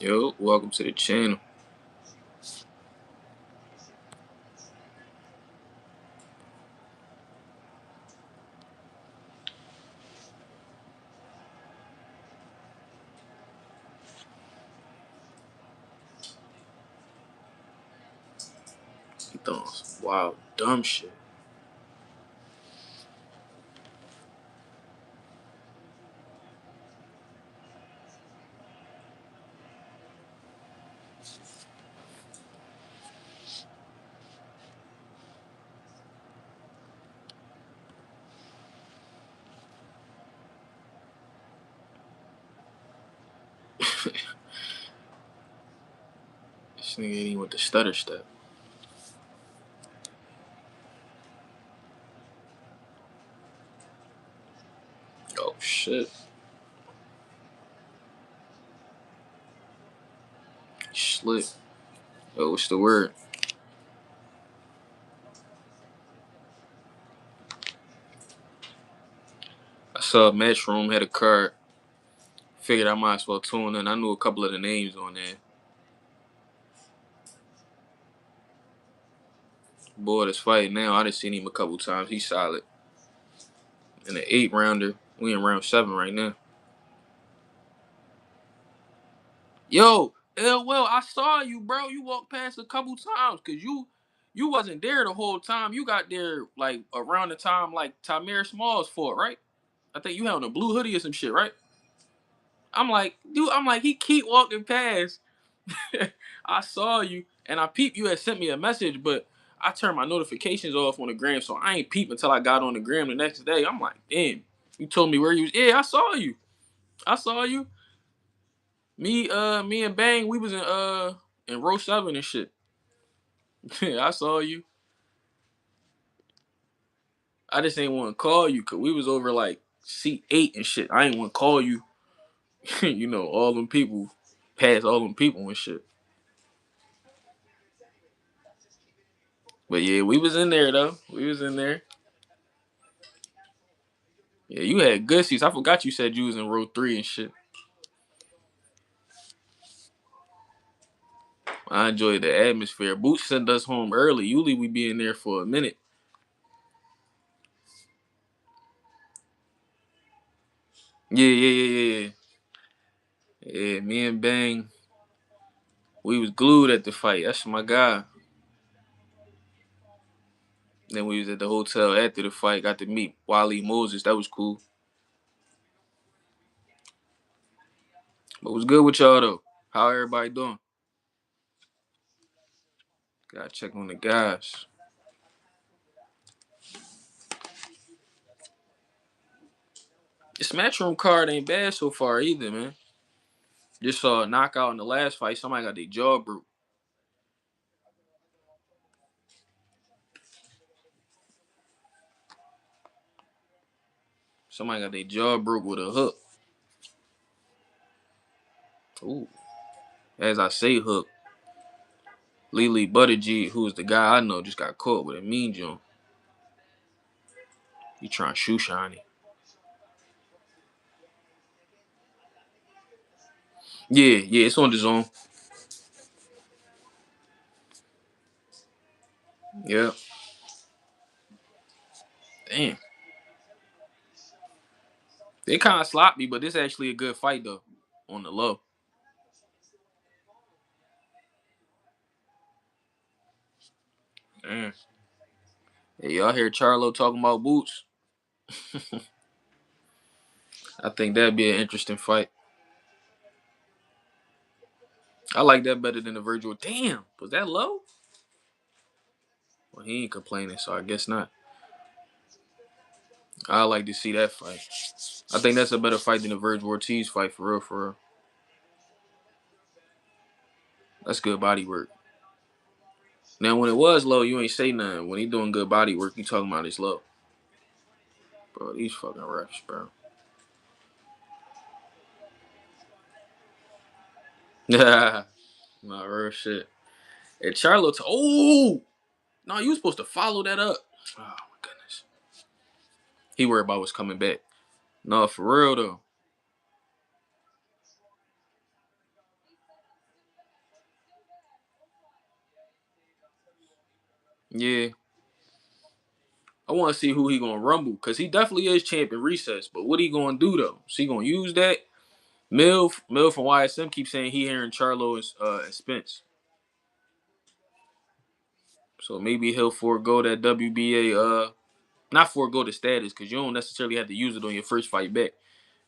Yo, welcome to the channel. You throwing some wild, dumb shit. This nigga ain't with the stutter step. Oh shit. Slick. Yo, what's the word? I saw Matchroom had a card. Figured I might as well tune in. I knew a couple of the names on there. Boy, this fight now, I done seen him a couple times. He's solid. In the 8 rounder. We in round 7 right now. Yo, well, I saw you, bro. You walked past a couple times because you wasn't there the whole time. You got there like around the time like Tamir Smalls fought, right? I think you had on a blue hoodie or some shit, right? I'm like, dude, he keep walking past. I saw you and I peeped you had sent me a message, but I turned my notifications off on the gram, so I ain't peep until I got on the gram the next day. I'm like, damn, you told me where you was. Yeah, I saw you. I saw you. Me and Bang, we was in row 7 and shit. I saw you. I just ain't want to call you because we was over like seat 8 and shit. I ain't want to call you. You know, all them people, past all them people and shit. But yeah, we was in there though. We was in there. Yeah, you had good seats. I forgot you said you was in row 3 and shit. I enjoyed the atmosphere. Boots sent us home early. Usually we be in there for a minute. Yeah. Yeah, me and Bang, we was glued at the fight. That's my guy. Then we was at the hotel after the fight. Got to meet Wally Moses. That was cool. But what's good with y'all though? How everybody doing? Gotta check on the guys. This matchroom card ain't bad so far either, man. Just saw a knockout in the last fight. Somebody got their jaw broke. Somebody got their jaw broke with a hook. Ooh. As I say hook. Lily Buttigieg, who's the guy I know, just got caught with a mean joint. He trying to shoe shiny. Yeah, it's on the zone. Yeah. Damn. They kind of sloppy, but this actually a good fight though. On the low. Damn. Hey, y'all hear Charlo talking about boots? I think that'd be an interesting fight. I like that better than the Virgil. Damn, was that low? Well, he ain't complaining, so I guess not. I like to see that fight. I think that's a better fight than the Virgil Ortiz fight, for real, for real. That's good body work. Now, when it was low, you ain't say nothing. When he doing good body work, you talking about it's low. Bro, these fucking refs, bro. Yeah, nah, real shit. And Charlo, oh, no, you was supposed to follow that up. Oh my goodness. He worried about what's coming back. No, for real though. Yeah, I want to see who he gonna rumble because he definitely is champion recess. But what he gonna do though? Is he gonna use that? Mill from YSM keeps saying he hearing Charlo and Spence. So maybe he'll forego that WBA, not forego the status because you don't necessarily have to use it on your first fight back.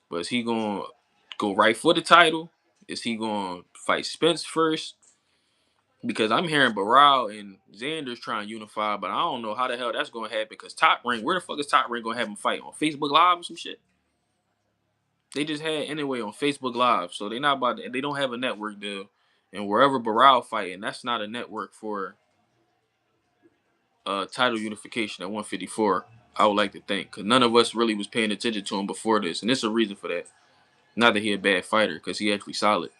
But is he gonna go right for the title? Is he gonna fight Spence first? Because I'm hearing Barral and Xander's trying to unify, but I don't know how the hell that's gonna happen. Because Top Rank, where the fuck is Top Rank gonna have him fight on Facebook Live or some shit? They just had anyway on Facebook Live, so they not about to, they don't have a network deal. And wherever Barral fighting, that's not a network for title unification at 154. I would like to think, because none of us really was paying attention to him before this, and there's a reason for that. Not that he a bad fighter, because he actually solid.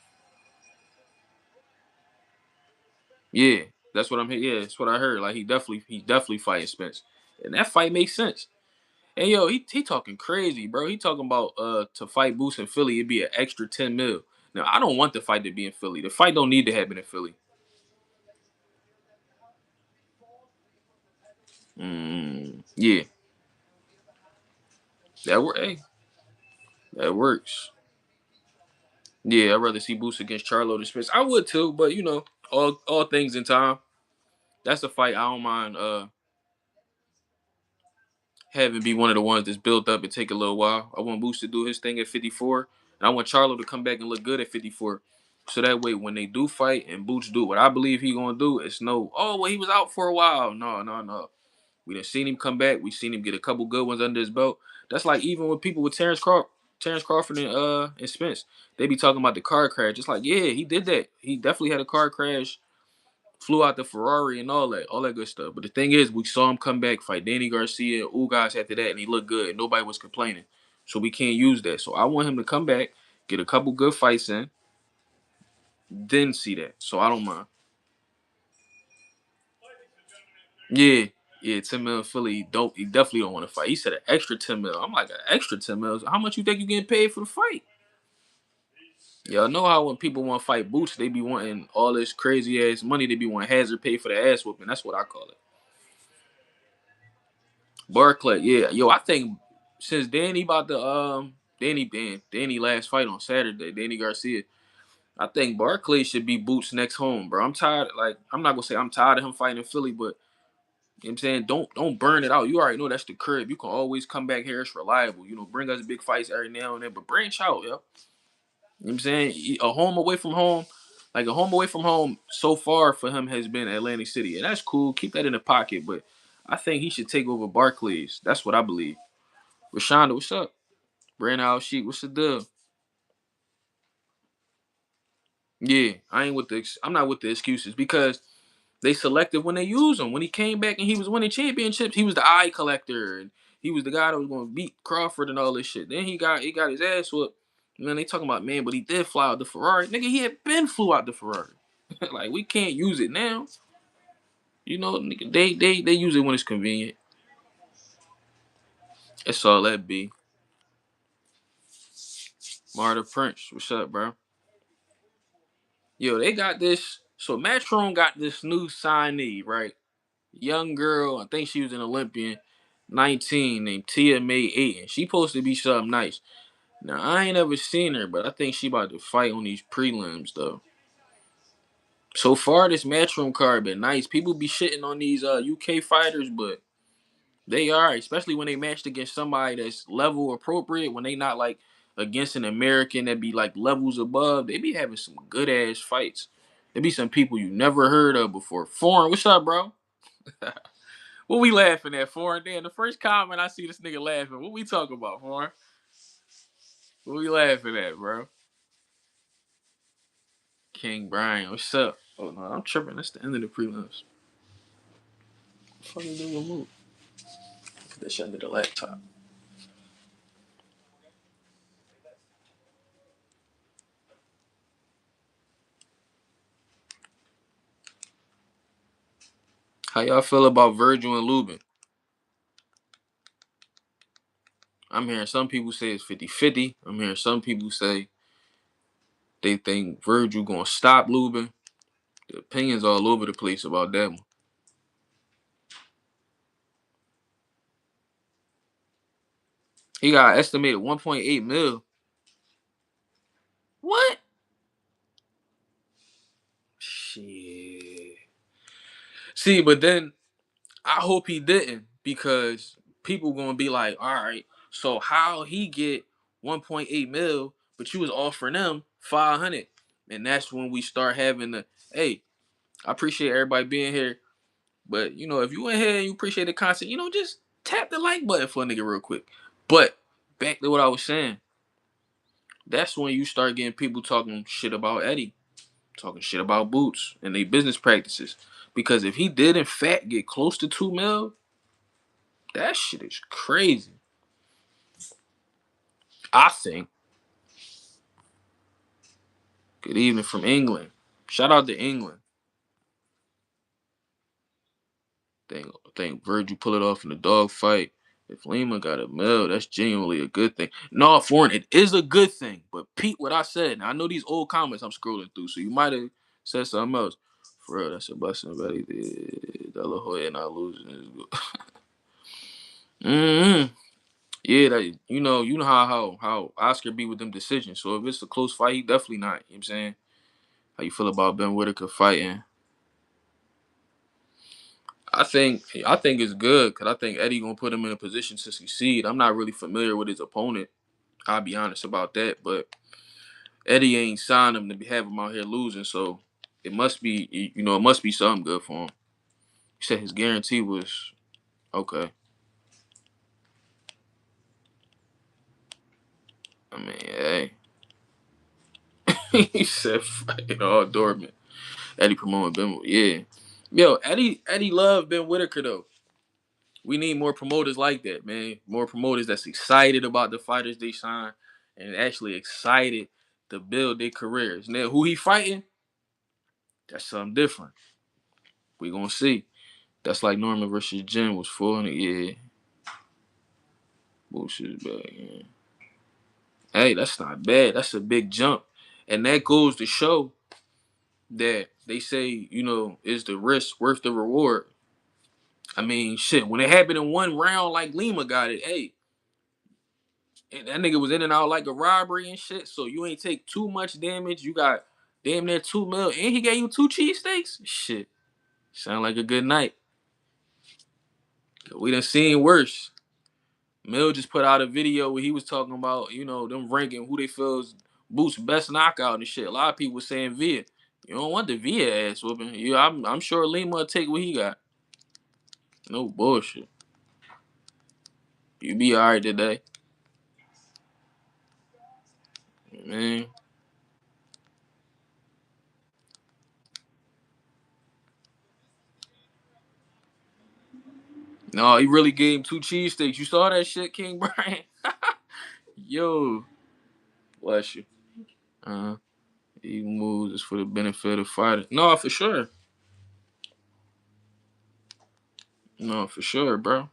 Yeah, that's what I'm. Yeah, that's what I heard. Like he definitely fighting Spence, and that fight makes sense. And yo, he talking crazy, bro. He talking about to fight Boots in Philly, it'd be an extra 10 mil. Now I don't want the fight to be in Philly. The fight don't need to happen in Philly. Yeah, hey, that works. Yeah, I'd rather see Boots against Charlo than Spence. I would too, but you know, all things in time. That's a fight I don't mind having be one of the ones that's built up and take a little while. I want Boots to do his thing at 54, and I want Charlo to come back and look good at 54. So that way, when they do fight and Boots do what I believe he gonna do, it's no, oh well, he was out for a while. No, no, no. We done seen him come back. We seen him get a couple good ones under his belt. That's like even with people with Terrence Crawford and Spence, they be talking about the car crash. Just like, yeah, he did that. He definitely had a car crash, flew out the Ferrari and all that good stuff. But the thing is, we saw him come back, fight Danny Garcia, Ugas after that, and he looked good. Nobody was complaining. So we can't use that. So I want him to come back, get a couple good fights in, then see that. So I don't mind. Yeah. Yeah, 10 mil Philly, he definitely don't want to fight. He said an extra 10 mil. I'm like, an extra 10 mil? How much you think you getting paid for the fight? Y'all know how when people want to fight Boots, they be wanting all this crazy ass money. They be wanting hazard pay for the ass whooping. That's what I call it. Barclay, yeah. Yo, I think since Danny about the Danny last fight on Saturday, Danny Garcia, I think Barclay should be Boots next home, bro. I'm tired, like, I'm not gonna say I'm tired of him fighting in Philly, but you know what I'm saying? Don't burn it out. You already know that's the crib. You can always come back here. It's reliable. You know, bring us big fights every now and then, but branch out, yo. You know what I'm saying? A home away from home, like a home away from home so far for him has been Atlantic City. And that's cool. Keep that in the pocket. But I think he should take over Barclays. That's what I believe. Rashonda, what's up? Brand Al Sheik, what's the deal? Yeah, I'm not with the excuses because they selective when they use him. When he came back and he was winning championships, he was the eye collector and he was the guy that was going to beat Crawford and all this shit. Then he got his ass whooped. Man, they talking about, man, but he did fly out the Ferrari. Nigga, he had been flew out the Ferrari. Like, we can't use it now. You know, nigga, they use it when it's convenient. That's all that be. Marta Prince, what's up, bro? Yo, they got this. So Matchroom got this new signee, right? Young girl, I think she was an Olympian, 19, named Tia May Ayton. She supposed to be something nice. Now I ain't ever seen her, but I think she about to fight on these prelims though. So far, this Matchroom card been nice. People be shitting on these UK fighters, but they are, especially when they matched against somebody that's level appropriate. When they not like against an American that be like levels above, they be having some good ass fights. There be some people you never heard of before. Foreign, what's up, bro? What we laughing at, Foreign? Then the first comment I see this nigga laughing. What we talking about, Foreign? What we laughing at, bro? King Brian, what's up? Oh no, I'm tripping. That's the end of the prelims. What the fuck is the remote? Put that shit under the laptop. How y'all feel about Virgil and Lubin? I'm hearing some people say it's 50-50. I'm hearing some people say they think Virgil gonna stop Lubin. The opinions all over the place about that one. He got estimated 1.8 mil. What? Shit. See, but then I hope he didn't because people gonna be like, all right, so how he get 1.8 mil, but you was offering them 500, and that's when we start having the hey. I appreciate everybody being here, but if you in here and you appreciate the content, just tap the like button for a nigga real quick. But back to what I was saying, that's when you start getting people talking shit about Eddie, talking shit about Boots and their business practices. Because if he did in fact get close to 2 mil, that shit is crazy. I think. Good evening from England. Shout out to England. Think Virgil pull it off in the dog fight. If Lima got a mil, that's genuinely a good thing. No, foreign, it is a good thing. But Pete, what I said. Now I know these old comments I'm scrolling through, so you might have said something else. For real, that's a blessing. But De La Hoya not losing is good. Yeah, that you know how Oscar be with them decisions. So if it's a close fight, he definitely not. You know what I'm saying? How you feel about Ben Whitaker fighting? I think it's good because I think Eddie gonna put him in a position to succeed. I'm not really familiar with his opponent. I'll be honest about that, but Eddie ain't signed him to have him out here losing, so it must be it must be something good for him. He said his guarantee was okay. I mean, hey, he said fight all Dortmund. Eddie promoting Ben, yeah. Yo, Eddie love Ben Whitaker though. We need more promoters like that, man. More promoters that's excited about the fighters they sign and actually excited to build their careers. Now, who he fighting? That's something different. We gonna see. That's like Norman versus Jim was 400. Yeah, bullshit back. Yeah. Hey, that's not bad. That's a big jump, and that goes to show that they say is the risk worth the reward? I mean, shit. When it happened in one round, like Lima got it. Hey, and that nigga was in and out like a robbery and shit. So you ain't take too much damage. You got damn near 2 mil, and he gave you 2 cheesesteaks. Shit, sound like a good night. We done seen worse. Mill just put out a video where he was talking about them ranking who they feels Boots best knockout and shit. A lot of people was saying Via. You don't want the Via ass whooping. I'm sure Lima will take what he got. No bullshit. You be alright today, man. No, he really gave him 2 cheesesteaks. You saw that shit, King Brian? Yo, bless you. Uh, he moves is for the benefit of the fighter. No, for sure. No, for sure, bro.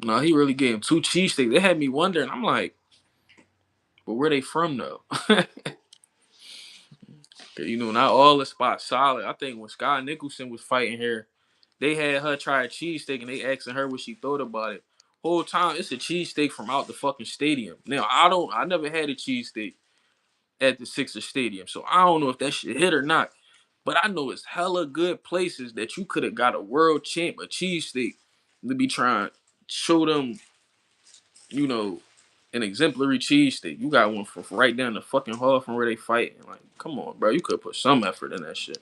No, he really gave him 2 cheesesteaks. They had me wondering. I'm like, but where they from though? 'Cause, not all the spots solid. I think when Sky Nicholson was fighting here, they had her try a cheesesteak and they asking her what she thought about it. Whole time it's a cheesesteak from out the fucking stadium. Now I never had a cheesesteak at the Sixer Stadium, so I don't know if that shit hit or not. But I know it's hella good places that you could have got a world champ a cheesesteak to be trying to show them, you know, an exemplary cheesesteak. You got one for right down the fucking hall from where they fighting. Like, come on, bro. You could put some effort in that shit.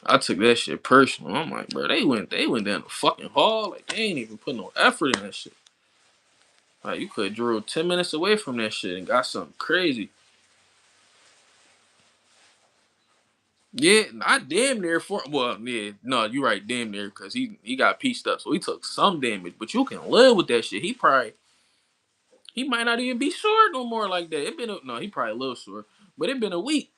I took that shit personal. I'm like, bro, they went down the fucking hall. Like, they ain't even put no effort in that shit. Like, you could have drove 10 minutes away from that shit and got something crazy. Yeah, not damn near for. Well, yeah, no, you're right, damn near, because he got pieced up, so he took some damage. But you can live with that shit. He might not even be sore no more like that. He probably a little sore, but it been a week.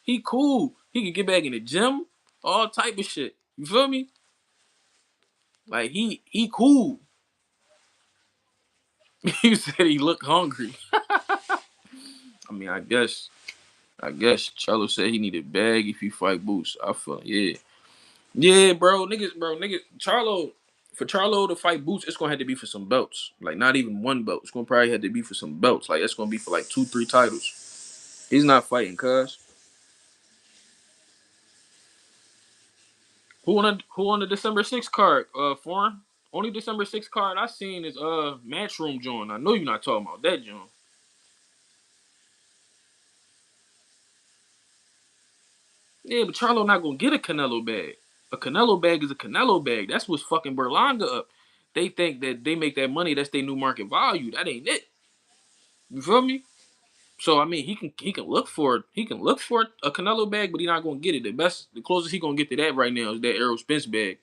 He cool. He can get back in the gym, all type of shit. You feel me? Like he cool. You said he looked hungry. I mean, I guess Charlo said he needed bag if he fight Boots. I feel yeah, yeah, bro, niggas, Charlo. for Charlo to fight Boots, it's gonna have to be for some belts. Like not even one belt. It's gonna probably have to be for some belts. Like it's gonna be for like 2, 3 titles. He's not fighting, cuz. Who on the December 6th card? Foreign. Only December 6th card I seen is Matchroom joint. I know you're not talking about that joint. Yeah, but Charlo not gonna get a Canelo bag. A Canelo bag is a Canelo bag. That's what's fucking Berlanga up. They think that they make that money. That's their new market value. That ain't it. You feel me? So I mean, he can look for it. He can look for a Canelo bag, but he not gonna get it. The closest he gonna get to that right now is that Errol Spence bag,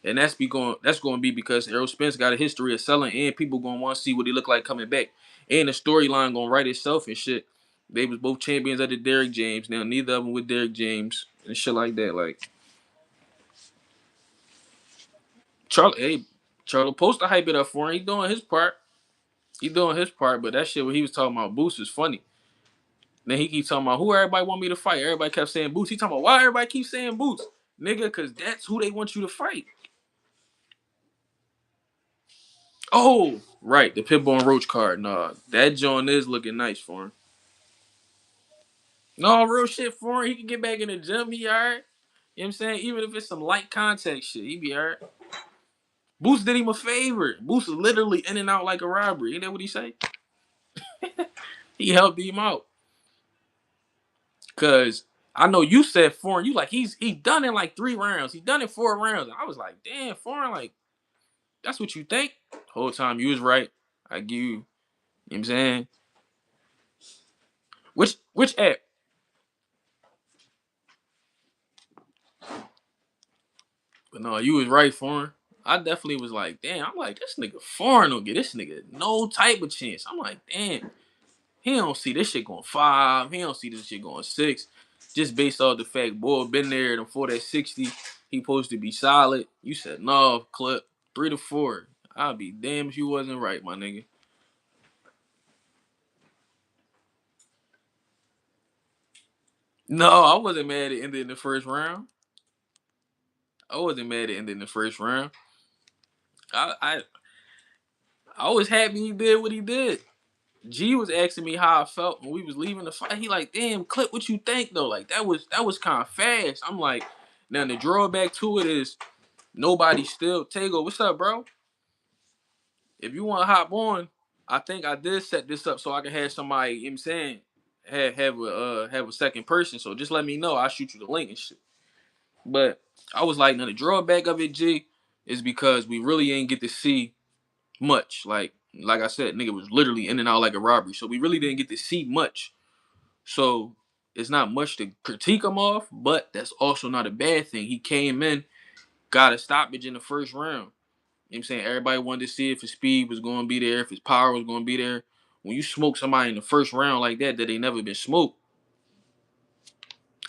and that's gonna be because Errol Spence got a history of selling, and people gonna want to see what he look like coming back, and the storyline gonna write itself and shit. They was both champions under Derrick James. Now neither of them with Derrick James and shit like that. Like Charlie, hey, Charlie supposed to hype it up for him. He doing his part. He doing his part, but that shit when he was talking about Boost is funny. Then he keep talking about who everybody want me to fight. Everybody kept saying Boots. He talking about why everybody keep saying Boots, nigga, because that's who they want you to fight. Oh, right, the Pitbull and Roach card. Nah, that joint is looking nice for him. No, real shit for him. He can get back in the gym. He alright. You know what I'm saying? Even if it's some light contact shit, he be alright. Boots did him a favor. Boots is literally in and out like a robbery. Ain't that what he say? He helped him out. Cause I know you said foreign. You like he done in like 3 rounds. He done in 4 rounds. I was like, damn, foreign, like that's what you think? Whole time you was right. I give you, you know what I'm saying? Which app? But no, you was right, foreign. I definitely was like, damn, I'm like, this nigga foreign don't get this nigga no type of chance. I'm like, damn, he don't see this shit going 5. He don't see this shit going 6. Just based off the fact, boy, been there and for that 60, he supposed to be solid. You said no, clip 3 to 4. I'd be damned if you wasn't right, my nigga. No, I wasn't mad at ending the first round. I wasn't mad at ending the first round. I, I I was happy he did what he did. G was asking me how I felt when we was leaving the fight. He like, damn, Clip, what you think though? Like that was kind of fast. I'm like, now the drawback to it is nobody still. Tego, what's up, bro? If you want to hop on, I think I did set this up so I can have somebody. You know what I'm saying, have a second person. So just let me know. I'll shoot you the link and shit. But I was like, now the drawback of it, G, is because we really ain't get to see much. Like I said, nigga was literally in and out like a robbery. So we really didn't get to see much. So it's not much to critique him off, but that's also not a bad thing. He came in, got a stoppage in the first round. You know what I'm saying? Everybody wanted to see if his speed was going to be there, if his power was going to be there. When you smoke somebody in the first round like that ain't never been smoked,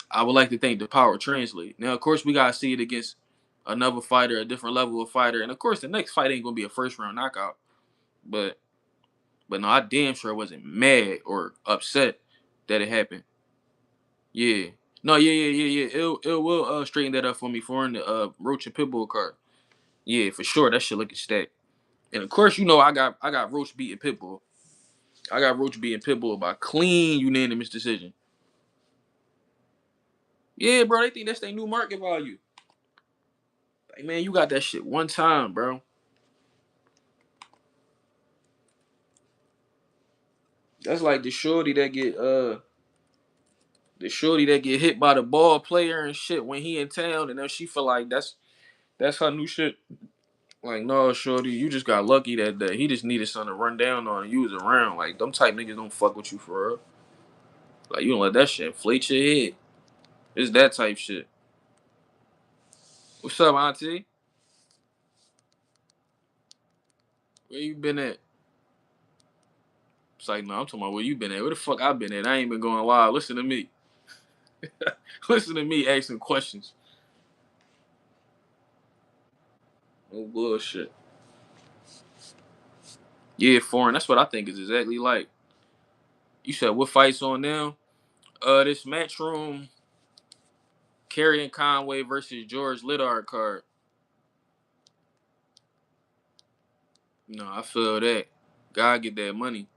I would like to think the power translate. Now, of course, we got to see it against another fighter, a different level of fighter. And, of course, the next fight ain't going to be a first-round knockout. But no, I damn sure wasn't mad or upset that it happened. Yeah. No, yeah. It will straighten that up for me for the Roach and Pitbull card. Yeah, for sure. That shit looking stacked. And of course, I got Roach beating Pitbull. I got Roach beating Pitbull by clean unanimous decision. Yeah, bro, they think that's their new market value. Like, man, you got that shit one time, bro. That's like the shorty that get hit by the ball player and shit when he in town, and then she feel like that's her new shit. Like, no, shorty, you just got lucky that day. He just needed something to run down on and you was around. Like, them type niggas don't fuck with you for real. Like, you don't let that shit inflate your head. It's that type shit. What's up, auntie? Where you been at? It's like, no, I'm talking about where you been at. Where the fuck I been at? I ain't been going wild. Listen to me. Listen to me asking questions. No bullshit. Yeah, foreign. That's what I think is exactly like. You said what fights on now? This matchroom, Kieron Conway versus George Liddard card. No, I feel that. God get that money.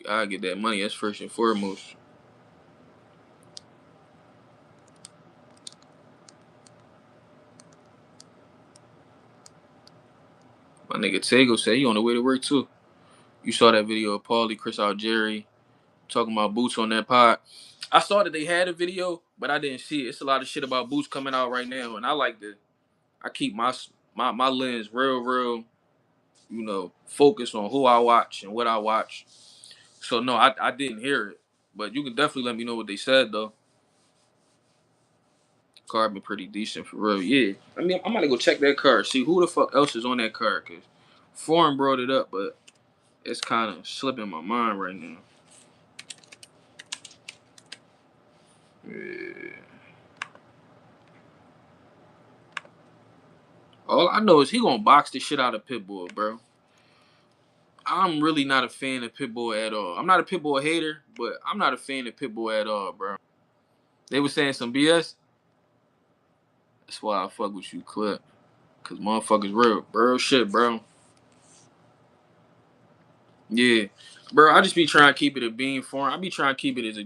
God get that money. That's first and foremost. My nigga Tego said he on the way to work too. You saw that video of Paulie, Chris Jerry talking about Boots on that pod. I saw that they had a video, but I didn't see it. It's a lot of shit about Boots coming out right now, and I like to. I keep my lens real, focused on who I watch and what I watch. So no, I didn't hear it, but you can definitely let me know what they said though. Card been pretty decent for real. Yeah, I mean I'm gonna go check that card, see who the fuck else is on that card, cause Foreign brought it up, but it's kind of slipping my mind right now. Yeah. All I know is he gonna box the shit out of Pitbull, bro. I'm really not a fan of Pitbull at all. I'm not a Pitbull hater, but I'm not a fan of Pitbull at all, bro. They was saying some BS. That's why I fuck with you, Clip. Cause motherfuckers real shit, bro. Yeah, bro. I just be trying to keep it a beam for him. I be trying to keep it as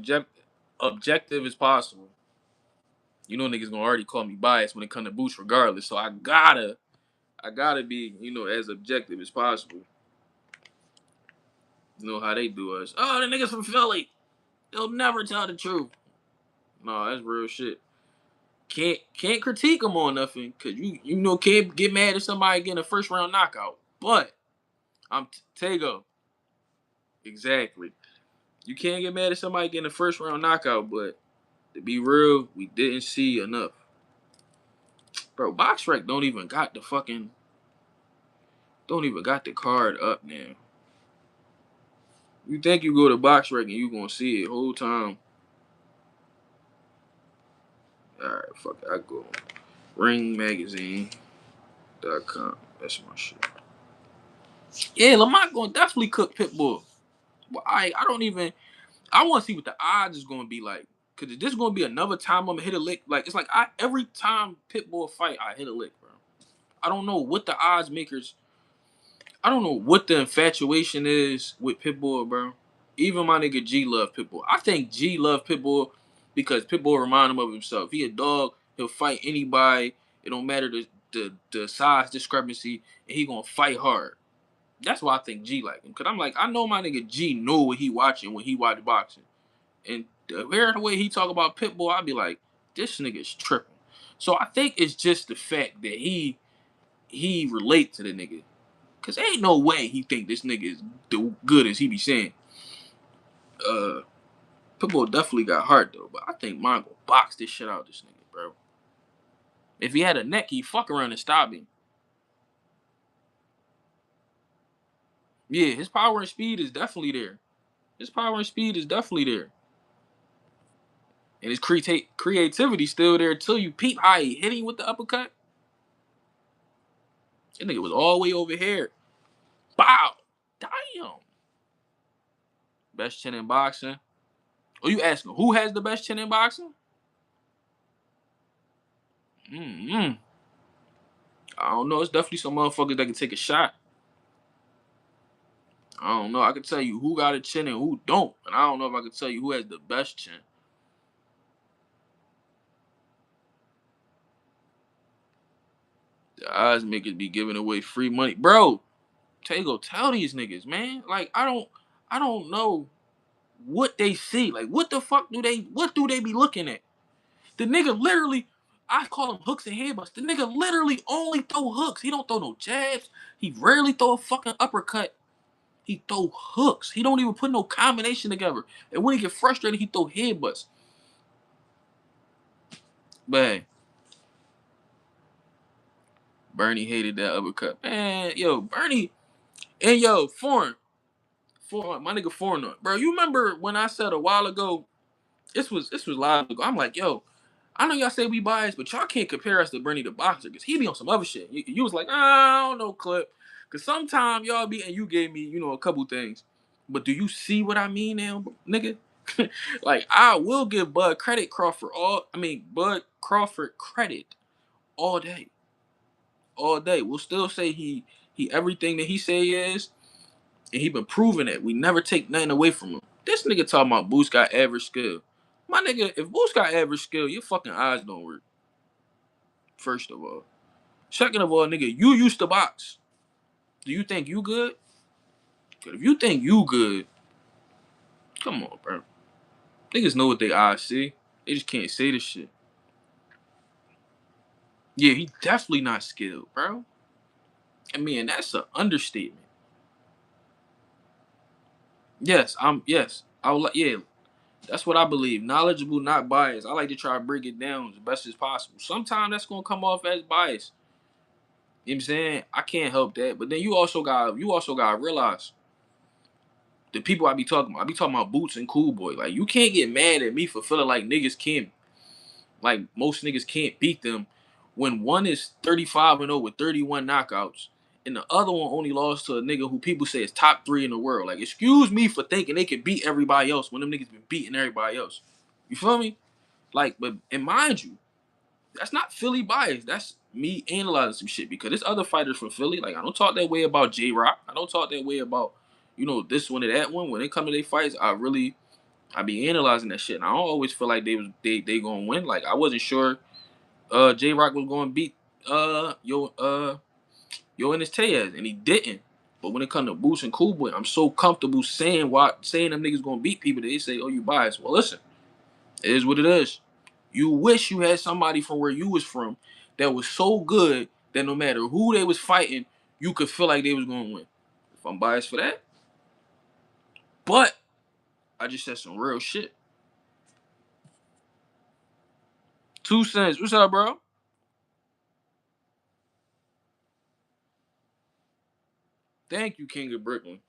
objective as possible. You know, niggas gonna already call me biased when it come to Boots, regardless. So I gotta be, as objective as possible. You know how they do us. Oh, the niggas from Philly. They'll never tell the truth. No, that's real shit. Can't critique them on nothing, cause can't get mad at somebody getting a first round knockout. But I'm Tego. Exactly. You can't get mad at somebody getting a first round knockout, but to be real, we didn't see enough. Bro, BoxRec don't even got the card up now. You think you go to BoxRec and you gonna see it whole time. Alright, fuck it. I go ringmagazine.com. That's my shit. Yeah, Lamont gonna definitely cook Pitbull. But I don't even I wanna see what the odds is gonna be like. Cause is this gonna be another time I'm gonna hit a lick? Like it's like every time Pitbull fight, I hit a lick, bro. I don't know what the odds makers I don't know what the infatuation is with Pitbull, bro. Even my nigga G love Pitbull. I think G love Pitbull because Pitbull remind him of himself. He a dog. He'll fight anybody. It don't matter the size discrepancy, and he gonna fight hard. That's why I think G like him. Cause I'm like, I know my nigga G know what he watching when he watch boxing, and the way he talk about Pitbull, I'd be like, this nigga's tripping. So I think it's just the fact that he relate to the nigga. Cause there ain't no way he think this nigga is good as he be saying. Uh, Pitbull definitely got heart though, but I think mine will box this shit out this nigga, bro. If he had a neck, he'd fuck around and stop him. Yeah, his power and speed is definitely there. His power and speed is definitely there. And his creativity still there till you peep how he hit him with the uppercut. That nigga was all the way over here. Bow. Damn. Best chin in boxing. Oh, you asking who has the best chin in boxing? Mm-hmm. I don't know. It's definitely some motherfuckers that can take a shot. I don't know. I can tell you who got a chin and who don't. And I don't know if I can tell you who has the best chin. The odds makers be giving away free money. Bro, Tago, tell these niggas, man. Like, I don't know what they see. Like, what do they be looking at? The nigga literally, I call him hooks and headbutts. The nigga literally only throw hooks. He don't throw no jabs. He rarely throw a fucking uppercut. He throw hooks. He don't even put no combination together. And when he get frustrated, he throw headbutts. But hey, Bernie hated that uppercut. Man, yo, Bernie and yo, foreign, my nigga foreigner. Bro, you remember when I said a while ago, this was live ago. I'm like, yo, I know y'all say we biased, but y'all can't compare us to Bernie the boxer because he be on some other shit. You was like, I don't know, Clip. Cause sometimes y'all be and you gave me, a couple things. But do you see what I mean now, nigga? Like I will give Bud Crawford credit all day. all day. We'll still say he everything that he say he is, and he been proving it. We never take nothing away from him. This nigga talking about Boost got average skill. My nigga, if Boost got average skill, your fucking eyes don't work. First of all. Second of all, nigga, you used to box. Do you think you good? Cause if you think you good, come on, bro. Niggas know what they eyes see. They just can't say this shit. Yeah, he definitely not skilled, bro. I mean, that's an understatement. Yes, yes. I would like yeah, that's what I believe. Knowledgeable, not biased. I like to try to break it down as best as possible. Sometimes that's gonna come off as bias. You know what I'm saying? I can't help that. But then you also gotta realize the people I be talking about Boots and Cool Boy. Like you can't get mad at me for feeling like niggas can't like most niggas can't beat them when one is 35-0 with 31 knockouts and the other one only lost to a nigga who people say is top 3 in the world. Like, excuse me for thinking they could beat everybody else when them niggas been beating everybody else. You feel me? Like, but and mind you, that's not Philly bias. That's me analyzing some shit because there's other fighters from Philly. Like, I don't talk that way about J Rock. I don't talk that way about, this one or that one. When they come to their fights, I be analyzing that shit. And I don't always feel like they gonna win. Like I wasn't sure J Rock was gonna beat Yoenis Tellez, and he didn't. But when it comes to Boots and Cool Boy, I'm so comfortable saying them niggas gonna beat people that they say, oh, you biased. Well, listen, it is what it is. You wish you had somebody from where you was from that was so good that no matter who they was fighting, you could feel like they was gonna win. If I'm biased for that, but I just said some real shit. 2 cents. What's up, bro? Thank you, King of Brooklyn.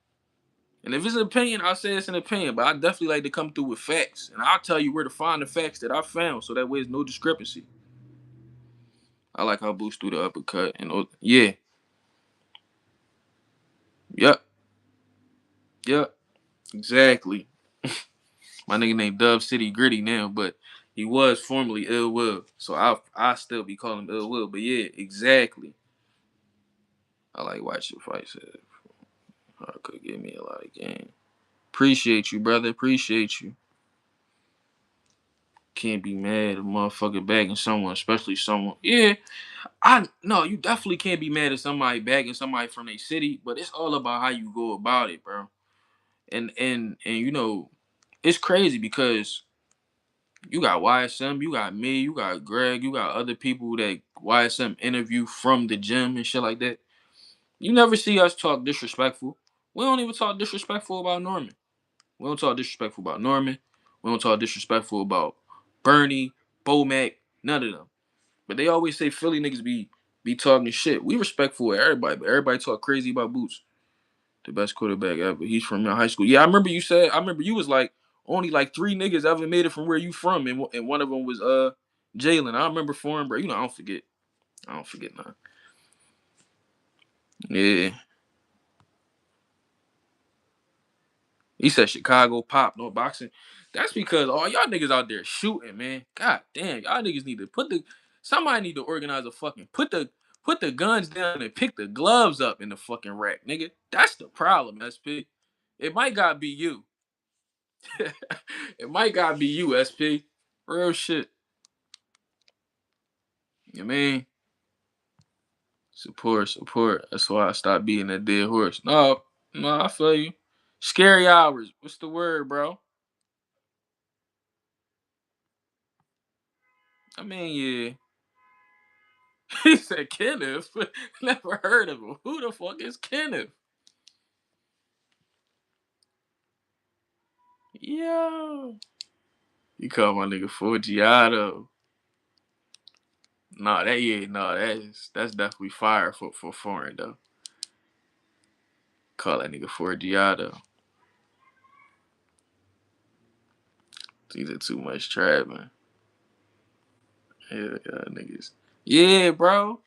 And if it's an opinion, I'll say it's an opinion, but I definitely like to come through with facts. And I'll tell you where to find the facts that I found so that way there's no discrepancy. I like how Boost threw the uppercut. And yeah. Yep. Yep. Exactly. My nigga named Dub City Gritty now, but he was formerly Ill Will. So I still be calling him Ill Will. But yeah, exactly. I like watching fights. I could give me a lot of game. Appreciate you, brother. Appreciate you. Can't be mad at a motherfucker bagging someone, especially someone. Yeah, no, you definitely can't be mad at somebody bagging somebody from their city, but it's all about how you go about it, bro. And it's crazy because you got YSM, you got me, you got Greg, you got other people that YSM interview from the gym and shit like that. You never see us talk disrespectful. We don't even talk disrespectful about Norman. We don't talk disrespectful about Norman. We don't talk disrespectful about Bernie, Bomac, none of them. But they always say Philly niggas be talking shit. We respectful of everybody, but everybody talk crazy about Boots. The best quarterback ever. He's from your high school. Yeah, I remember you was like, only like 3 niggas ever made it from where you from, and one of them was Jalen. I remember for him, bro. I don't forget. I don't forget nothing. Yeah. He said Chicago pop, no boxing. That's because all y'all niggas out there shooting, man. God damn, y'all niggas need to somebody need to organize a fucking put the guns down and pick the gloves up in the fucking rack, nigga. That's the problem, SP. It might gotta be you. It might gotta be you, SP. Real shit. You mean? Support, support. That's why I stopped being a dead horse. No, I feel you. Scary hours. What's the word, bro? I mean, yeah. He said Kenneth. Never heard of him. Who the fuck is Kenneth? Yo. You call my nigga Forgiato. Nah, that's definitely fire for foreign though. Call that nigga Forgiato. These are too much trapping. Yeah, niggas. Yeah, bro.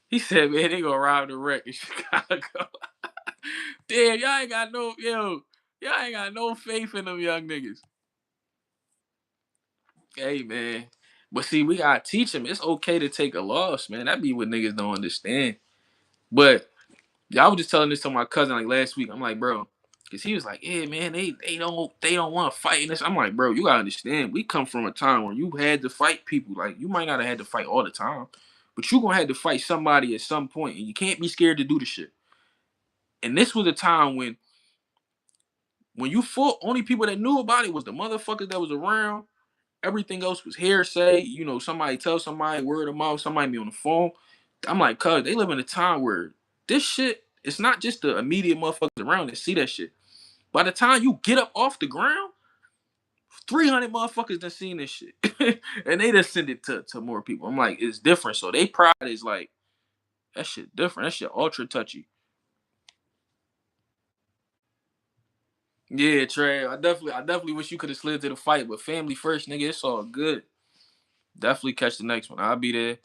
He said, man, they gonna rob the wreck in Chicago. Damn, y'all ain't got no faith in them young niggas. Hey, man. But see, we gotta teach them it's okay to take a loss, man. That be what niggas don't understand. But yeah, I was just telling this to my cousin like last week. I'm like, bro, because he was like, yeah, man, they don't want to fight. And this. I'm like, bro, you gotta understand. We come from a time where you had to fight people. Like you might not have had to fight all the time, but you gonna have to fight somebody at some point, and you can't be scared to do the shit. And this was a time when you fought, only people that knew about it was the motherfuckers that was around. Everything else was hearsay. You know, somebody tell somebody, word of mouth, somebody be on the phone. I'm like, cuz they live in a time where this shit, it's not just the immediate motherfuckers around that see that shit. By the time you get up off the ground, 300 motherfuckers done seen this shit. And they just send it to more people. I'm like, it's different. So they pride is like, that shit different. That shit ultra touchy. Yeah, Trey. I definitely wish you could have slid to the fight, but family first, nigga. It's all good. Definitely catch the next one. I'll be there.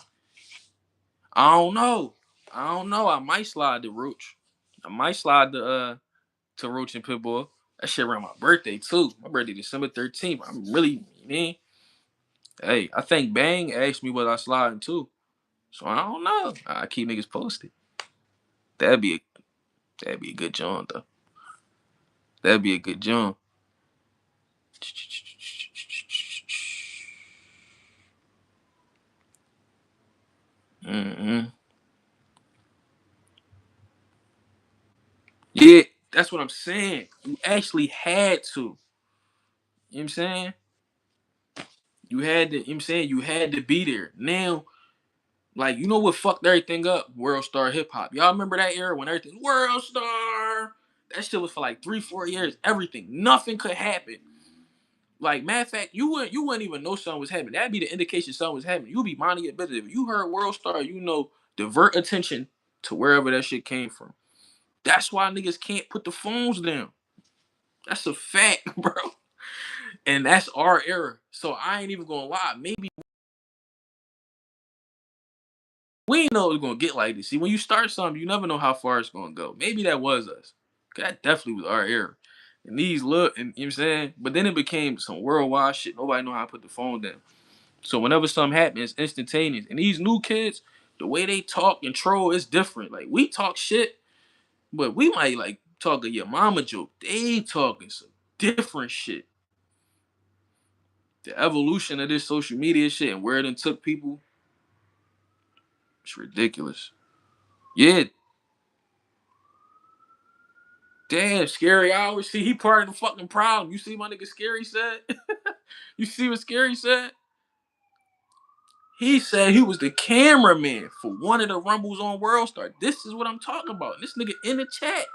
I don't know. I don't know. I might slide to Roach. I might slide to Roach and Pitbull. That shit around my birthday too. My birthday December 13th. I'm really man. Hey, I think Bang asked me what I sliding too. So I don't know. I keep niggas posted. That'd be that'd be a good joint though. That'd be a good joint. Mm-hmm. Yeah, that's what I'm saying. You actually had to. You know what I'm saying? You had to, you know what I'm saying? You had to be there. Now, like, you know what fucked everything up? World Star Hip Hop. Y'all remember that era when everything, World Star? That shit was for like 3-4 years. Everything. Nothing could happen. Like, matter of fact, you wouldn't even know something was happening. That'd be the indication something was happening. You'd be minding your business. If you heard World Star, you know, divert attention to wherever that shit came from. That's why niggas can't put the phones down. That's a fact, bro. And that's our era. So I ain't even gonna lie. Maybe we didn't know it was gonna get like this. See, when you start something, you never know how far it's gonna go. Maybe that was us. 'Cause that definitely was our era. And these look, and you know what I'm saying? But then it became some worldwide shit. Nobody know how to put the phone down. So whenever something happens, it's instantaneous. And these new kids, the way they talk and troll is different. Like we talk shit, but we might like talk a your mama joke. They talking some different shit. The evolution of this social media shit and where it done took people, it's ridiculous. Yeah, damn, Scary Hours. See, he part of the fucking problem. You see my nigga Scary said? You see what Scary said? He said he was the cameraman for one of the Rumbles on World Star. This is what I'm talking about. This nigga in the chat.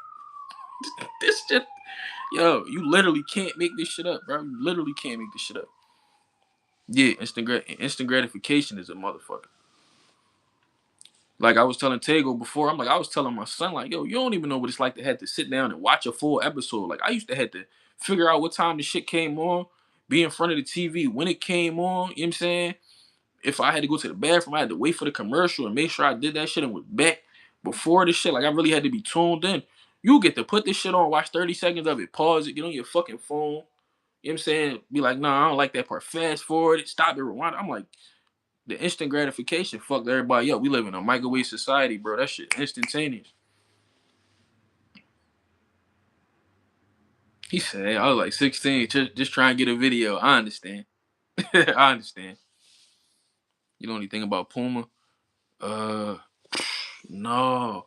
This shit, yo, you literally can't make this shit up, bro. You literally can't make this shit up. Yeah, instant gratification is a motherfucker. Like I was telling Tego before, I'm like, I was telling my son, like, yo, you don't even know what it's like to have to sit down and watch a full episode. Like I used to have to figure out what time the shit came on, be in front of the TV when it came on, you know what I'm saying? If I had to go to the bathroom, I had to wait for the commercial and make sure I did that shit and was back before the shit. Like I really had to be tuned in. You get to put this shit on, watch 30 seconds of it, pause it, get on your fucking phone. You know what I'm saying? Be like, nah, I don't like that part. Fast forward it, stop it, rewind it. I'm like, the instant gratification fucked everybody up. We live in a microwave society, bro. That shit instantaneous. He said, I was like 16, just trying to get a video. I understand. I understand. You know anything about Puma? Uh, no.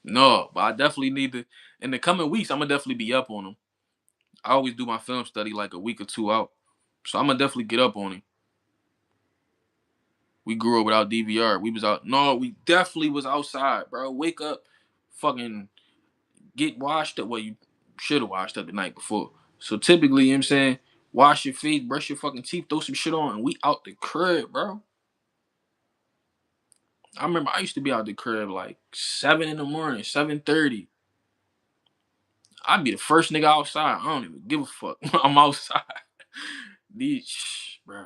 No, but I definitely need to. In the coming weeks, I'm gonna definitely be up on him. I always do my film study like a week or two out, so I'm gonna definitely get up on him. We grew up without DVR. We was out. No, we definitely was outside, bro. Wake up, fucking get washed up. Well, you should have washed up the night before. So typically, you know what I'm saying, wash your face, brush your fucking teeth, throw some shit on, and we out the crib, bro. I remember I used to be out the crib like 7 in the morning, 7:30. I'd be the first nigga outside. I don't even give a fuck. I'm outside. These, bro.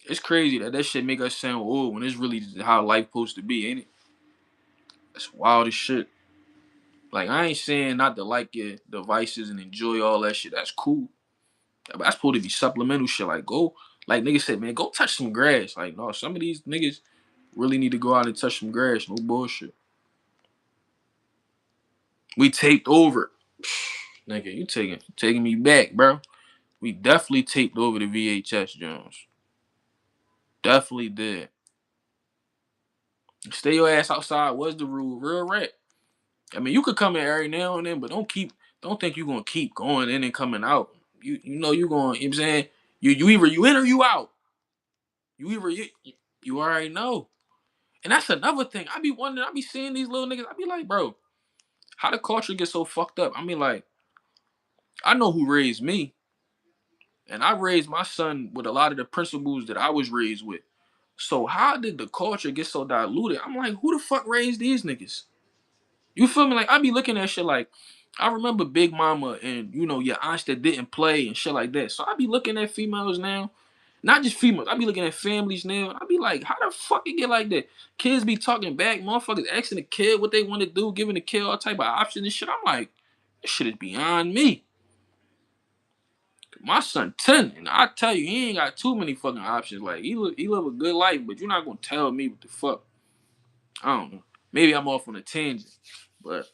It's crazy that shit make us sound old when it's really how life supposed to be, ain't it? That's wild as shit. Like I ain't saying not to like your devices and enjoy all that shit. That's cool. But that's supposed to be supplemental shit. Like go, Like niggas said, man, go touch some grass. Like, no, some of these niggas really need to go out and touch some grass. No bullshit. We taped over. Nigga, you taking me back, bro. We definitely taped over the VHS Jones. Definitely did. Stay your ass outside was the rule, real rap. I mean, you could come in every now and then, but don't think you're gonna keep going in and coming out. You know you going, you know what I'm saying? You either you in or you out. You either you already know. And that's another thing. I be wondering, I be seeing these little niggas, I be like, bro, how the culture get so fucked up? I mean, like, I know who raised me, and I raised my son with a lot of the principles that I was raised with. So how did the culture get so diluted? I'm like, who the fuck raised these niggas? You feel me? Like I be looking at shit like I remember Big Mama and your aunts that didn't play and shit like that. So I be looking at females now, not just females. I be looking at families now. I be like, how the fuck it get like that? Kids be talking back, motherfuckers asking the kid what they want to do, giving the kid all type of options and shit. I'm like, this shit is beyond me. My son 10, and I tell you, he ain't got too many fucking options. Like he live a good life, but you're not gonna tell me what the fuck. I don't know. Maybe I'm off on a tangent, but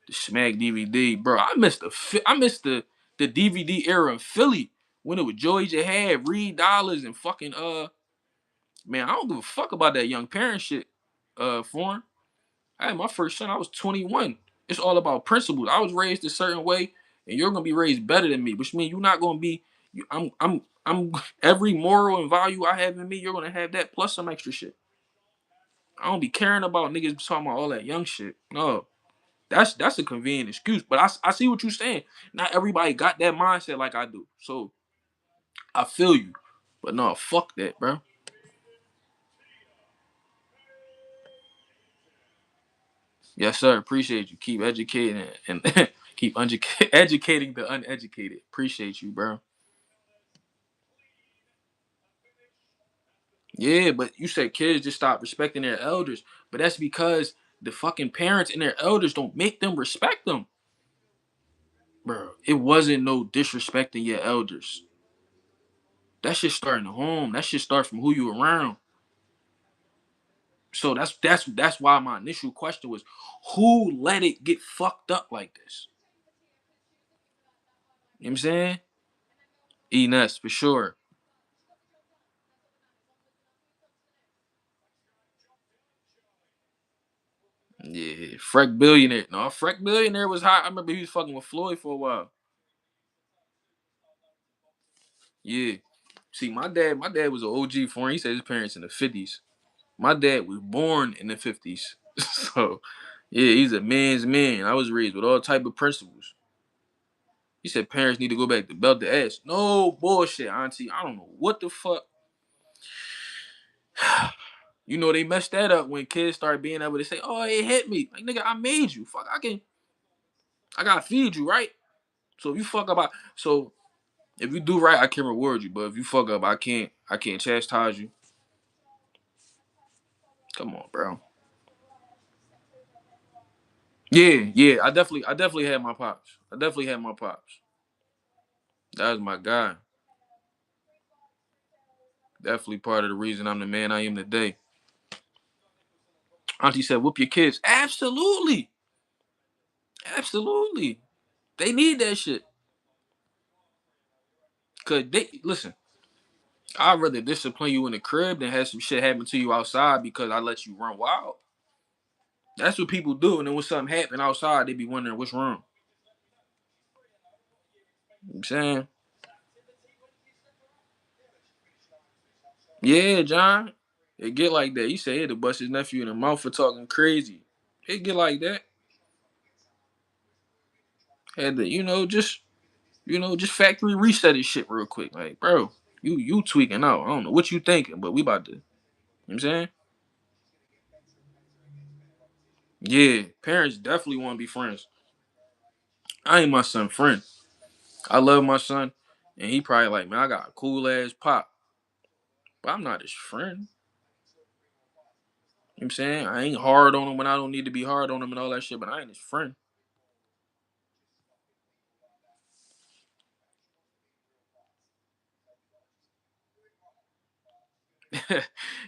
the Smack DVD, bro. I missed the DVD era in Philly when it was Joey Jihad, Reed Dollars, and fucking man, I don't give a fuck about that young parent shit. Foreign. I had my first son. I was 21. It's all about principles. I was raised a certain way, and you're gonna be raised better than me, which means you're not gonna be. I'm every moral and value I have in me. You're gonna have that plus some extra shit. I don't be caring about niggas talking about all that young shit. No. That's a convenient excuse, but I see what you're saying. Not everybody got that mindset like I do, so I feel you. But no, fuck that, bro. Yes, sir. Appreciate you. Keep educating and keep educating the uneducated. Appreciate you, bro. Yeah, but you said kids just stop respecting their elders, but that's because the fucking parents and their elders don't make them respect them, bro. It wasn't no disrespecting your elders. That shit start in the home. That shit start from who you around. So that's why my initial question was, who let it get fucked up like this? You know what I'm saying? Enes, for sure. Yeah, Freck Billionaire. No, Freck Billionaire was hot. I remember he was fucking with Floyd for a while. Yeah. See, my dad was an OG for him. He said his parents in the 50s. My dad was born in the 50s. So, yeah, he's a man's man. I was raised with all type of principles. He said parents need to go back to belt the ass. No bullshit, auntie. I don't know what the fuck. You know they messed that up when kids start being able to say, "Oh, it hit me." Like nigga, I made you. Fuck, I gotta feed you, right? So if you fuck up, so if you do right, I can reward you. But if you fuck up, I can't chastise you. Come on, bro. Yeah, yeah. I definitely had my pops. I definitely had my pops. That was my guy. Definitely part of the reason I'm the man I am today. Auntie said, "Whoop your kids." Absolutely, absolutely. They need that shit. Cause they listen. I'd rather discipline you in the crib than have some shit happen to you outside because I let you run wild. That's what people do. And then when something happen outside, they be wondering what's wrong. You know what I'm saying? Yeah, John. It get like that. He said he had to bust his nephew in the mouth for talking crazy. It get like that. Had to, just factory reset his shit real quick. Like, bro, you tweaking out. I don't know what you thinking, but we about to, you know what I'm saying? Yeah, parents definitely want to be friends. I ain't my son friend. I love my son, and he probably like, man, I got a cool ass pop, but I'm not his friend. You know what I'm saying? I ain't hard on him when I don't need to be hard on him and all that shit, but I ain't his friend.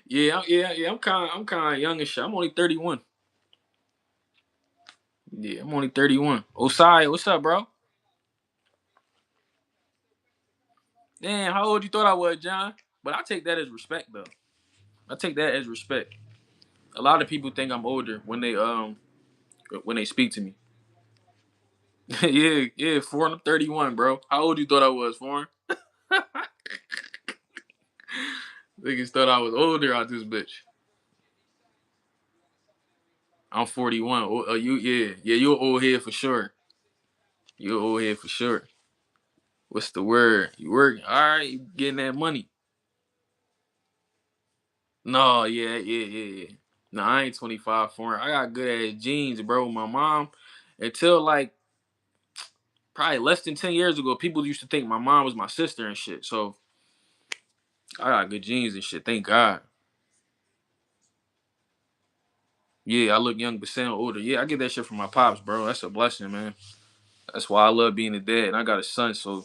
Yeah. I'm kind of young and shit. I'm only 31. Yeah, I'm only 31. Osai, what's up, bro? Damn, how old you thought I was, John? But I take that as respect, though. I take that as respect. A lot of people think I'm older when they speak to me. Yeah, foreign. I'm 31, bro. How old you thought I was, foreign? Niggas thought I was older out this bitch. I'm 41. You an old head for sure. You an old head for sure. What's the word? You working? All right, you getting that money? No, yeah. No, I ain't 25 foreign. I got good ass genes, bro. My mom, until like probably less than 10 years ago, people used to think my mom was my sister and shit. So I got good genes and shit. Thank God. Yeah, I look young but sound older. Yeah, I get that shit from my pops, bro. That's a blessing, man. That's why I love being a dad. And I got a son, so you know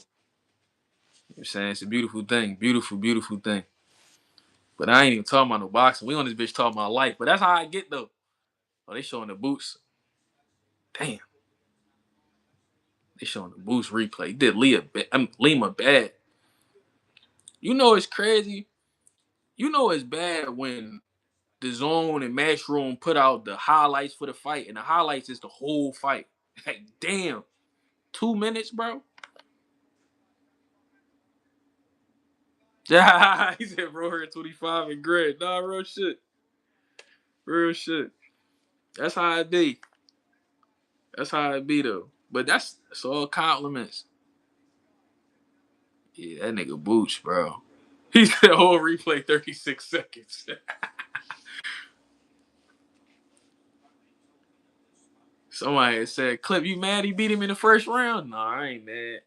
what I'm saying it's a beautiful thing. Beautiful thing. But I ain't even talking about no boxing. We on this bitch talking about life. But that's how I get though. Oh, they showing the boots. Damn, they showing the boots replay. He did Lima bad. You know it's crazy. You know it's bad when the zone and matchroom put out the highlights for the fight, and the highlights is the whole fight. Like, damn, 2 minutes, bro. Yeah, he said, bro, her 25 and gray. Nah, real shit. Real shit. That's how it be. That's how it be, though. But that's all compliments. Yeah, that nigga Booch, bro. He said, whole replay 36 seconds. Somebody had said, Clip, you mad he beat him in the first round? No, I ain't mad.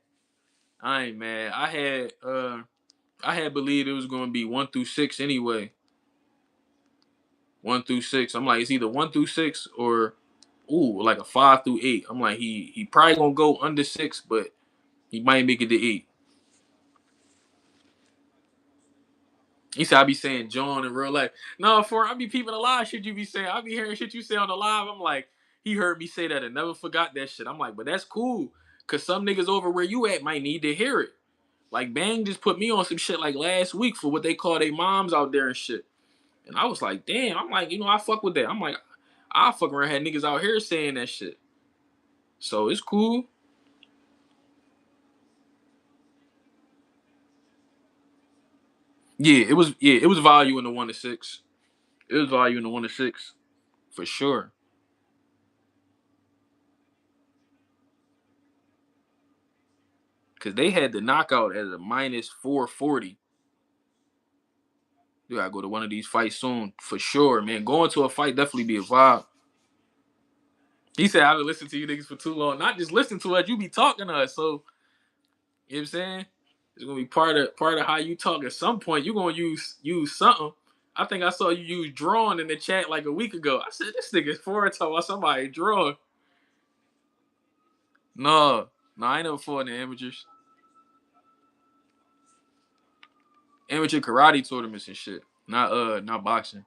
I ain't mad. I had believed it was gonna be 1 through 6 anyway. 1 through 6. I'm like, it's either 1 through 6 or like a 5 through 8. I'm like, he probably gonna go under 6, but he might make it to 8. He said I be saying John in real life. No, for I be peeping a lot of shit you be saying. I be hearing shit you say on the live. I'm like, he heard me say that and never forgot that shit. I'm like, but that's cool. Cause some niggas over where you at might need to hear it. Like Bang just put me on some shit like last week for what they call their moms out there and shit. And I was like, damn, I'm like, I fuck with that. I'm like, I fuck around had niggas out here saying that shit. So it's cool. Yeah, it was value in the 1 to 6. It was value in the 1 to 6. For sure. Cause they had the knockout at a minus 440. You gotta go to one of these fights soon. For sure, man. Going to a fight definitely be a vibe. He said I've been listening to you niggas for too long. Not just listen to us, you be talking to us. So, you know what I'm saying? It's gonna be part of how you talk. At some point, you're gonna use something. I think I saw you use drawing in the chat like a week ago. I said this nigga's forward talking about somebody drawing. No, I ain't never fought in the amateurs. Amateur karate tournaments and shit. Not boxing.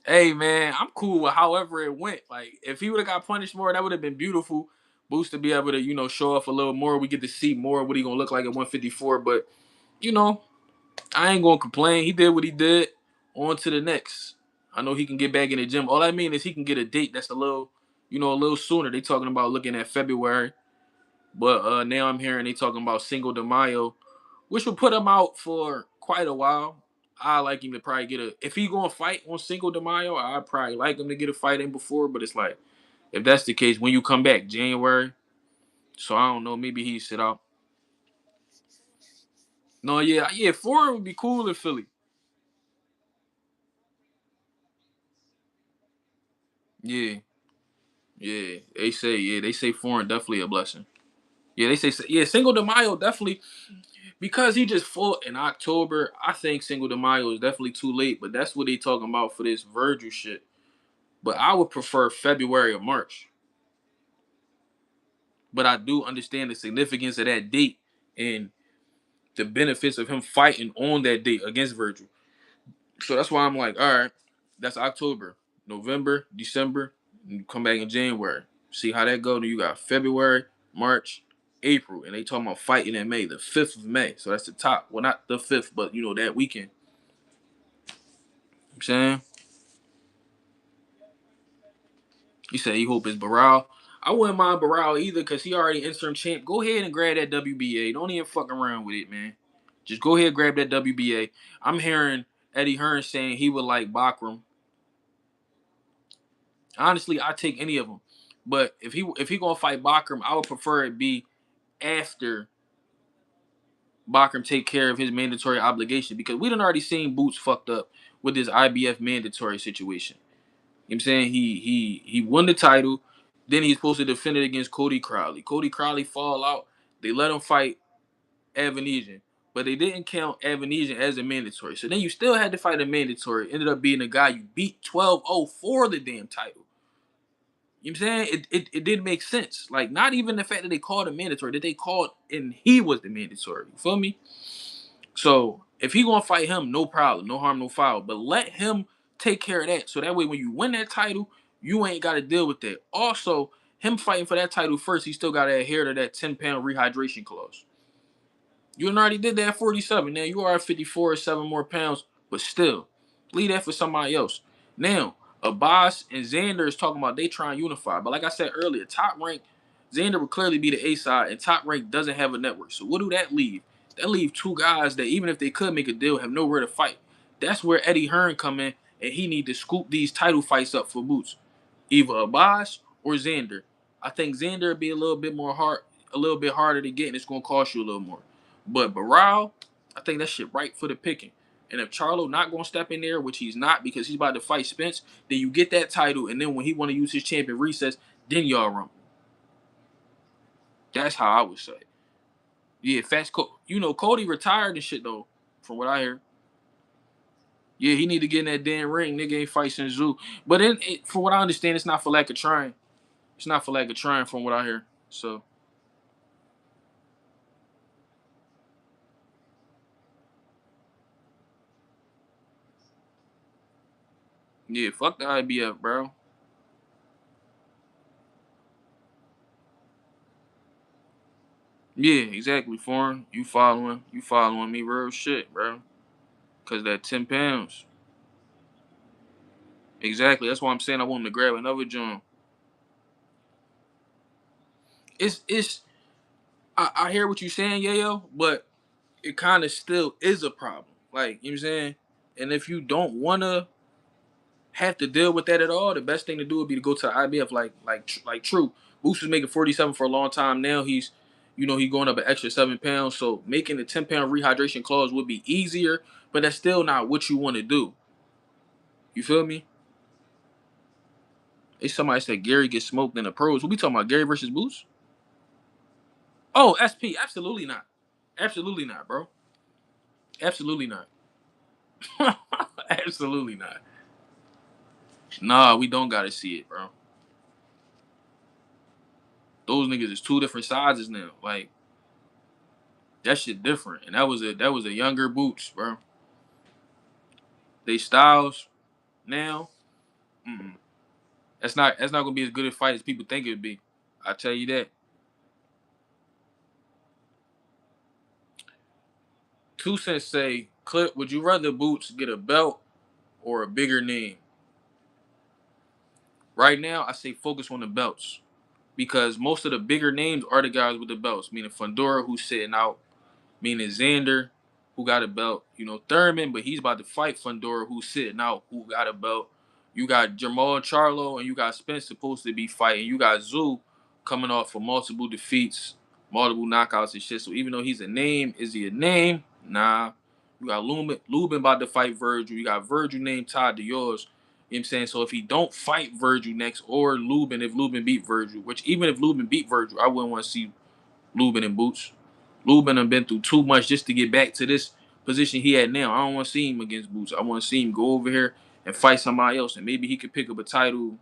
Hey man, I'm cool with however it went. Like if he would have got punished more, that would have been beautiful. Boost to be able to, show off a little more. We get to see more of what he gonna look like at 154. But, you know, I ain't gonna complain. He did what he did. On to the next. I know he can get back in the gym. All I mean is he can get a date that's a little sooner. They talking about looking at February. But now I'm hearing they talking about Cinco de Mayo, which will put him out for quite a while. I like him to probably get if he gonna fight on Cinco de Mayo, I probably like him to get a fight in before. But it's like if that's the case, when you come back January, so I don't know, maybe he sit out. No, yeah, Foreign would be cool in Philly. Yeah, they say Foreign definitely a blessing. Yeah, they say Cinco de Mayo definitely because he just fought in October. I think Cinco de Mayo is definitely too late, but that's what they talking about for this Virgil shit. But I would prefer February or March. But I do understand the significance of that date. And the benefits of him fighting on that date against Virgil. So that's why I'm like, all right, that's October, November, December, and you come back in January. See how that go. Then you got February, March, April, and they talking about fighting in May, the 5th of May. So that's the top. Well, not the 5th, but that weekend. I'm saying he said he hope it's Barral. I wouldn't mind Barral either because he already interim champ. Go ahead and grab that WBA. Don't even fuck around with it, man. Just go ahead and grab that WBA. I'm hearing Eddie Hearn saying he would like Bakram. Honestly, I take any of them. But if he gonna fight Bakram, I would prefer it be after Bakram take care of his mandatory obligation because we done already seen Boots fucked up with this IBF mandatory situation. You know what I'm saying? He won the title, then he's supposed to defend it against Cody Crowley. Cody Crowley fall out. They let him fight Avanesian, but they didn't count Avanesian as a mandatory. So then you still had to fight a mandatory. Ended up being a guy you beat 12-0 for the damn title. You know what I'm saying? It didn't make sense. Like, not even the fact that they called him mandatory, that they called and he was the mandatory. You feel me? So if he gonna fight him, no problem, no harm, no foul. But let him take care of that. So that way when you win that title, you ain't gotta deal with that. Also, him fighting for that title first, he still gotta adhere to that 10-pound rehydration clause. You already did that at 47. Now you are at 54, 7 more pounds, but still, leave that for somebody else. Now, Abbas and Xander is talking about they trying to unify. But like I said earlier, top rank, Xander would clearly be the A side, and top rank doesn't have a network. So what do that leave? That leave two guys that even if they could make a deal, have nowhere to fight. That's where Eddie Hearn come in, and he need to scoop these title fights up for Boots. Either Abbas or Xander. I think Xander would be a little bit harder to get, and it's gonna cost you a little more. But Barral, I think that shit right for the picking. And if Charlo not gonna step in there, which he's not because he's about to fight Spence, then you get that title, and then when he want to use his champion recess, then y'all rumble. That's how I would say. Yeah, Cody retired and shit though, from what I hear. Yeah, he need to get in that damn ring. Nigga ain't fight since Zoo. But from what I understand, it's not for lack of trying. It's not for lack of trying, from what I hear. So yeah, fuck the IBF, bro. Yeah, exactly, foreign. You following me, real shit, bro. Cause that 10 pounds. Exactly. That's why I'm saying I want him to grab another joint. It's I hear what you're saying, Yayo, but it kind of still is a problem. Like, you know what I'm saying? And if you don't wanna have to deal with that at all, the best thing to do would be to go to the IBF like True. Boots was making 47 for a long time. Now he going up an extra 7 pounds. So making the 10-pound rehydration clause would be easier, but that's still not what you want to do. You feel me? It's somebody said Gary gets smoked in the pros. What we talking about? Gary versus Boots? Oh, SP. Absolutely not. Absolutely not, bro. Absolutely not. Absolutely not. Nah, we don't gotta see it, bro. Those niggas is two different sizes now. Like, that shit different. And that was a younger Boots, bro. They styles now, mm-mm. That's not gonna be as good a fight as people think it would be. I tell you that. Two Cents say, Clip, would you rather Boots get a belt or a bigger name? Right now, I say focus on the belts because most of the bigger names are the guys with the belts, meaning Fundora, who's sitting out, meaning Xander, who got a belt. Thurman, but he's about to fight Fundora, who's sitting out, who got a belt. You got Jamal Charlo, and you got Spence supposed to be fighting. You got Zoo coming off for multiple defeats, multiple knockouts and shit. So even though he's a name, is he a name? Nah. You got Lubin about to fight Virgil. You got Virgil named tied to yours. You know what I'm saying? So if he don't fight Virgil next, or Lubin, if Lubin beat Virgil, which even if Lubin beat Virgil, I wouldn't want to see Lubin and Boots. Lubin done been through too much just to get back to this position he had now. I don't want to see him against Boots. I want to see him go over here and fight somebody else, and maybe he could pick up a title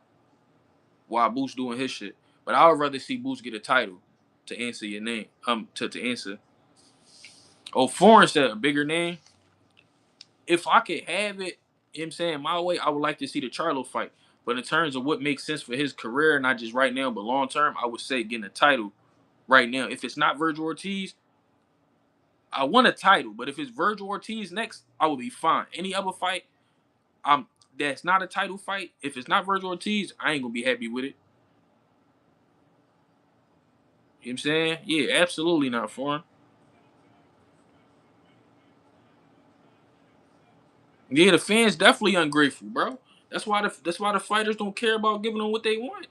while Boots doing his shit. But I would rather see Boots get a title to answer your name. To answer. Oh, Foreign said a bigger name. If I could have it, you know what I'm saying, my way, I would like to see the Charlo fight. But in terms of what makes sense for his career, not just right now, but long term, I would say getting a title right now. If it's not Virgil Ortiz, I want a title. But if it's Virgil Ortiz next, I will be fine. Any other fight, I'm that's not a title fight. If it's not Virgil Ortiz, I ain't gonna be happy with it. You know what I'm saying? Yeah, absolutely not Foreign. Yeah, the fans definitely ungrateful, bro. That's why the fighters don't care about giving them what they want.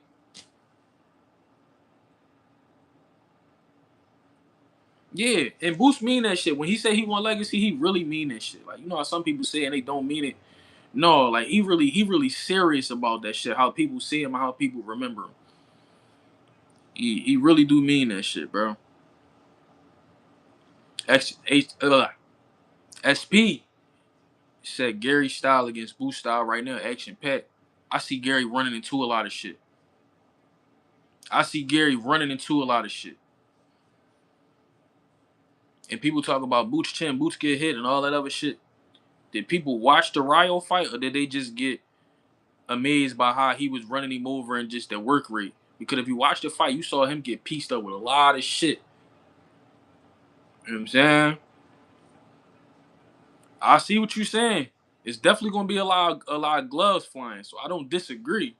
Yeah, and Boost mean that shit. When he say he want legacy, he really mean that shit. Like you know how some people say and they don't mean it. No, like he really serious about that shit. How people see him, how people remember him. He really do mean that shit, bro. SP said Gary style against Boost style right now, action packed. I see Gary running into a lot of shit. I see Gary running into a lot of shit. And people talk about Boots chin, Boots get hit, and all that other shit. Did people watch the Ryo fight, or did they just get amazed by how he was running him over and just the work rate? Because if you watch the fight, you saw him get pieced up with a lot of shit. You know what I'm saying? I see what you're saying. It's definitely gonna be a lot of gloves flying, so I don't disagree.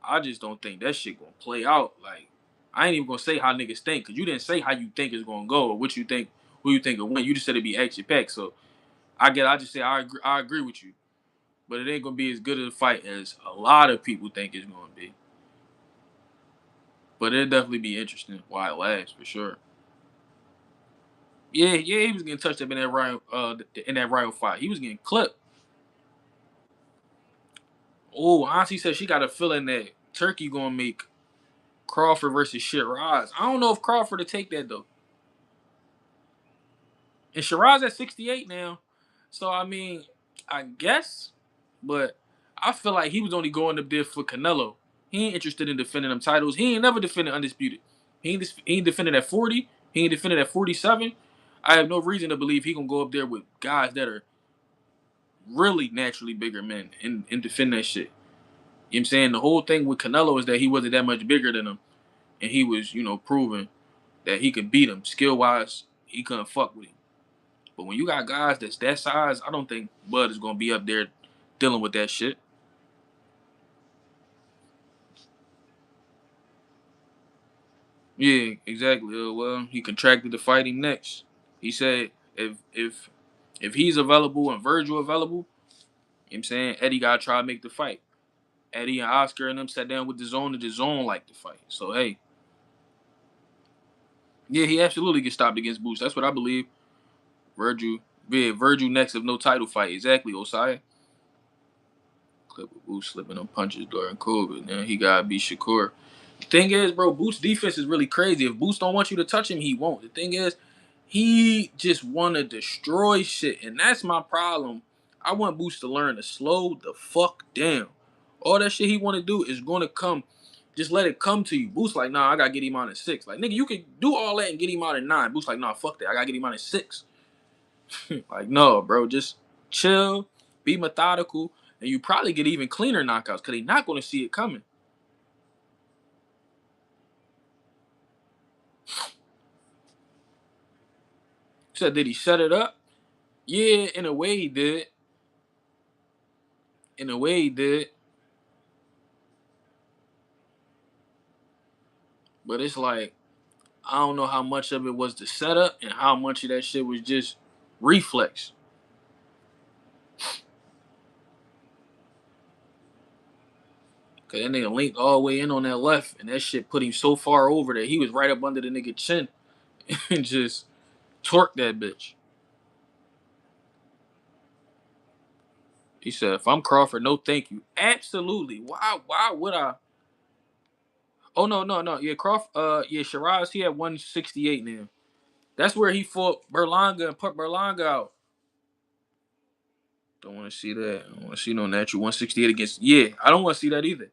I just don't think that shit gonna play out. Like I ain't even gonna say how niggas think, cause you didn't say how you think it's gonna go or what you think, who you think will win. You just said it'd be action packed. So I just say I agree with you. But it ain't gonna be as good of a fight as a lot of people think it's gonna be. But it'll definitely be interesting while it lasts for sure. Yeah, yeah, he was getting touched up in that Ryo fight. He was getting clipped. Oh, Auntie said she got a feeling that Turkey gonna make Crawford versus Shiraz. I don't know if Crawford to take that though. And Shiraz at 68 now. So I mean, I guess, but I feel like he was only going up there for Canelo. He ain't interested in defending them titles. He ain't never defended undisputed. He ain't defended at 40. He ain't defended at 47. I have no reason to believe he gonna go up there with guys that are really naturally bigger men and defend that shit. You know what I'm saying? The whole thing with Canelo is that he wasn't that much bigger than him. And he was, proving that he could beat him. Skill wise, he couldn't fuck with him. But when you got guys that's that size, I don't think Bud is gonna be up there dealing with that shit. Yeah, exactly. Well, he contracted to fight him next. He said if he's available and Virgil available, you know what I'm saying, Eddie gotta try to make the fight. Eddie and Oscar and them sat down with the zone and the zone like the fight. So hey, yeah, he absolutely gets stopped against Boost. That's what I believe. Virgil, yeah, Virgil next if no title fight. Exactly, Osai. Clip of Boost slipping on punches during COVID. Now he gotta be Shakur. The thing is, bro, Boost's defense is really crazy. If Boost don't want you to touch him, he won't. The thing is, he just wanna destroy shit, and that's my problem. I want Boost to learn to slow the fuck down. All that shit he wanna do is gonna come. Just let it come to you. Boost like, nah, I gotta get him out in 6. Like, nigga, you could do all that and get him out in 9. Boost like, nah, fuck that. I gotta get him out in 6. Like, no, bro, just chill, be methodical, and you probably get even cleaner knockouts because they're not gonna see it coming. So did he set it up? Yeah, in a way he did. In a way he did. But it's like I don't know how much of it was the setup and how much of that shit was just reflex. Cause that nigga linked all the way in on that left, and that shit put him so far over that he was right up under the nigga chin and just torqued that bitch. He said, "If I'm Crawford, no thank you." Absolutely. Why would I? Oh no, no, no. Yeah, yeah, Shiraz, he at 168 now. That's where he fought Berlanga and put Berlanga out. Don't want to see that. I don't want to see no natural 168 against. Yeah, I don't want to see that either.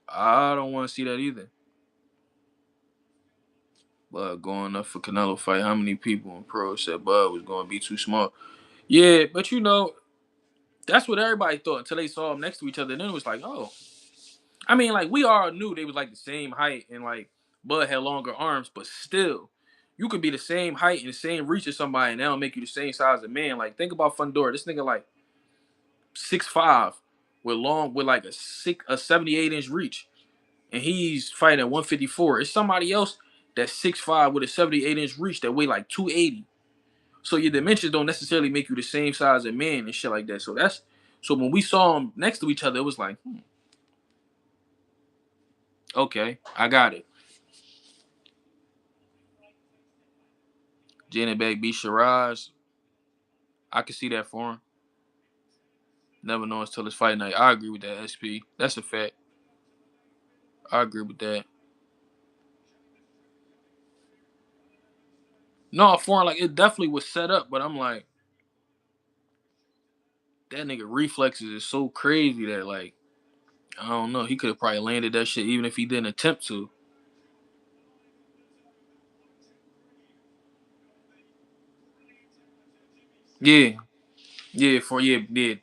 I don't want to see that either. Bud going up for Canelo fight. How many people in pro said Bud was going to be too small? Yeah, but you know, that's what everybody thought until they saw them next to each other. And then it was like, oh. I mean, like, we all knew they was like the same height and like Bud had longer arms, but still, you could be the same height and the same reach as somebody and they don't make you the same size as man. Like, think about Fundora. This nigga like 6'5" with like a 78-inch reach. And he's fighting at 154. It's somebody else that's 6'5" with a 78-inch reach that weigh like 280. So your dimensions don't necessarily make you the same size as man and shit like that. So when we saw them next to each other, it was like, okay, I got it. Janet Beck beat Shiraz. I could see that for him. Never know until it's fight night. I agree with that, SP. That's a fact. I agree with that. No, for him, like, it definitely was set up, but I'm like, that nigga reflexes is so crazy that, like, I don't know. He could have probably landed that shit even if he didn't attempt to. Yeah. Yeah.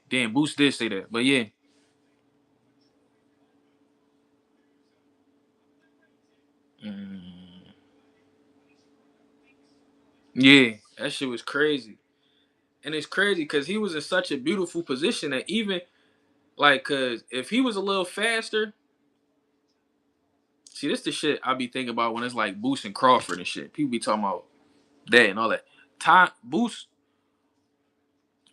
Damn, Boost did say that. But yeah. Mm, yeah. That shit was crazy. And it's crazy because he was in such a beautiful position that even, like, because if he was a little faster, see, this the shit I be thinking about when it's like Boost and Crawford and shit. People be talking about that and all that. Time Boost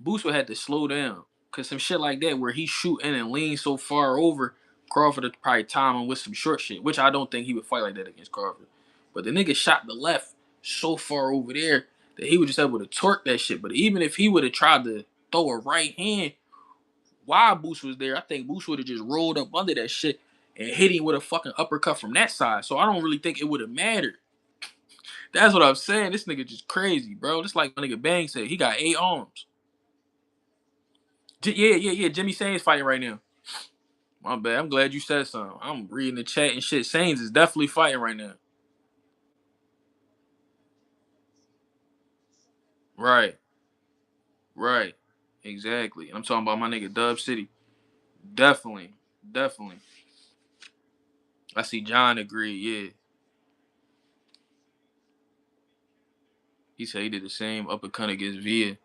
would have to slow down. Cause some shit like that where he shooting and lean so far over, Crawford would probably time him with some short shit, which I don't think he would fight like that against Crawford. But the nigga shot the left so far over there that he was just able to torque that shit. But even if he would have tried to throw a right hand while Boost was there, I think Boost would have just rolled up under that shit and hit him with a fucking uppercut from that side. So I don't really think it would have mattered. That's what I'm saying. This nigga just crazy, bro. Just like my nigga Bang said, he got 8 arms. Yeah. Jimmy Sain's fighting right now. My bad. I'm glad you said something. I'm reading the chat and shit. Sainz is definitely fighting right now. Right. Right. Exactly. I'm talking about my nigga Dub City. Definitely. Definitely. I see John agree. Yeah. He said he did the same uppercut against Via.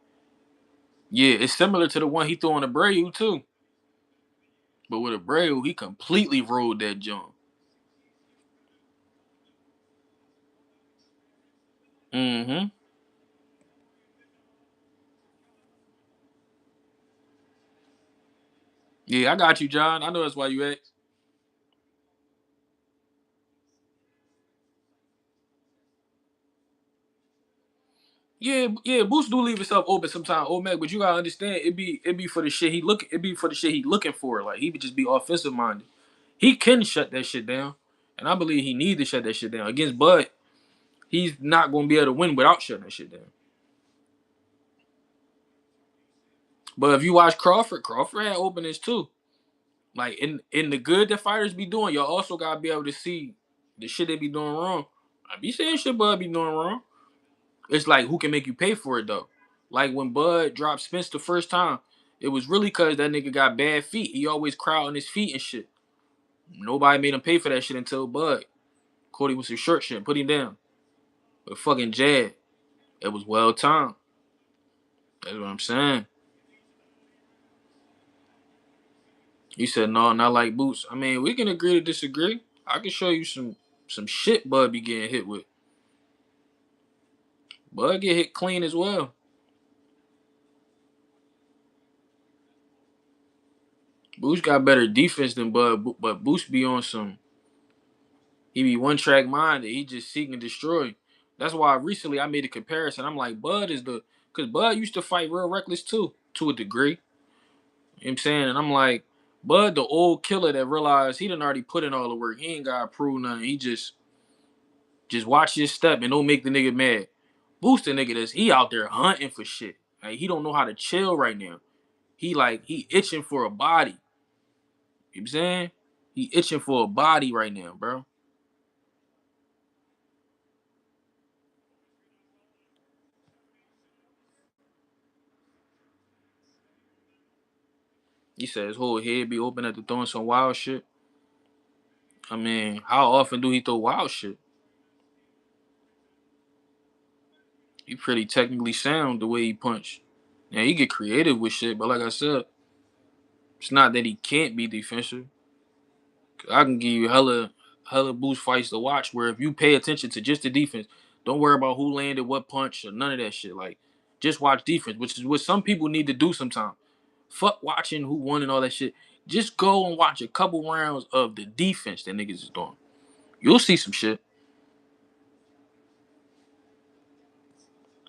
Yeah, it's similar to the one he threw on Abreu too. But with Abreu, he completely rolled that jump. Mm-hmm. Yeah, I got you, John. I know that's why you asked. Yeah, Boost do leave himself open sometimes, old Mac, but you gotta understand it be for the shit he looking for. Like he would just be offensive minded. He can shut that shit down. And I believe he needs to shut that shit down. Against Bud, he's not gonna be able to win without shutting that shit down. But if you watch Crawford had openings too. Like in the good that fighters be doing, y'all also gotta be able to see the shit they be doing wrong. I be saying shit Bud be doing wrong. It's like who can make you pay for it though. Like when Bud dropped Spence the first time, it was really cause that nigga got bad feet. He always crowding his feet and shit. Nobody made him pay for that shit until Bud caught him with some short shit and put him down. But fucking Jad, it was well timed. That's what I'm saying. He said no, not like Boots. I mean, we can agree to disagree. I can show you some shit Bud be getting hit with. Bud get hit clean as well. Boost got better defense than Bud, but Boost be on some. He be one track minded. He just seek and destroy. That's why recently I made a comparison. I'm like, Bud is the because Bud used to fight real reckless too, to a degree. You know what I'm saying? And I'm like, Bud, the old killer that realized he done already put in all the work. He ain't gotta prove nothing. He just watch his step and don't make the nigga mad. Boost the nigga that's he out there hunting for shit. Like he don't know how to chill right now. He itching for a body. You know what I'm saying? He itching for a body right now, bro. He said his whole head be open after throwing some wild shit. I mean, how often do he throw wild shit? He pretty technically sound the way he punch. Yeah, he get creative with shit, but like I said, it's not that he can't be defensive. I can give you hella boost fights to watch where if you pay attention to just the defense, don't worry about who landed what punch or none of that shit. Like, just watch defense, which is what some people need to do sometimes. Fuck watching who won and all that shit. Just go and watch a couple rounds of the defense that niggas is doing. You'll see some shit.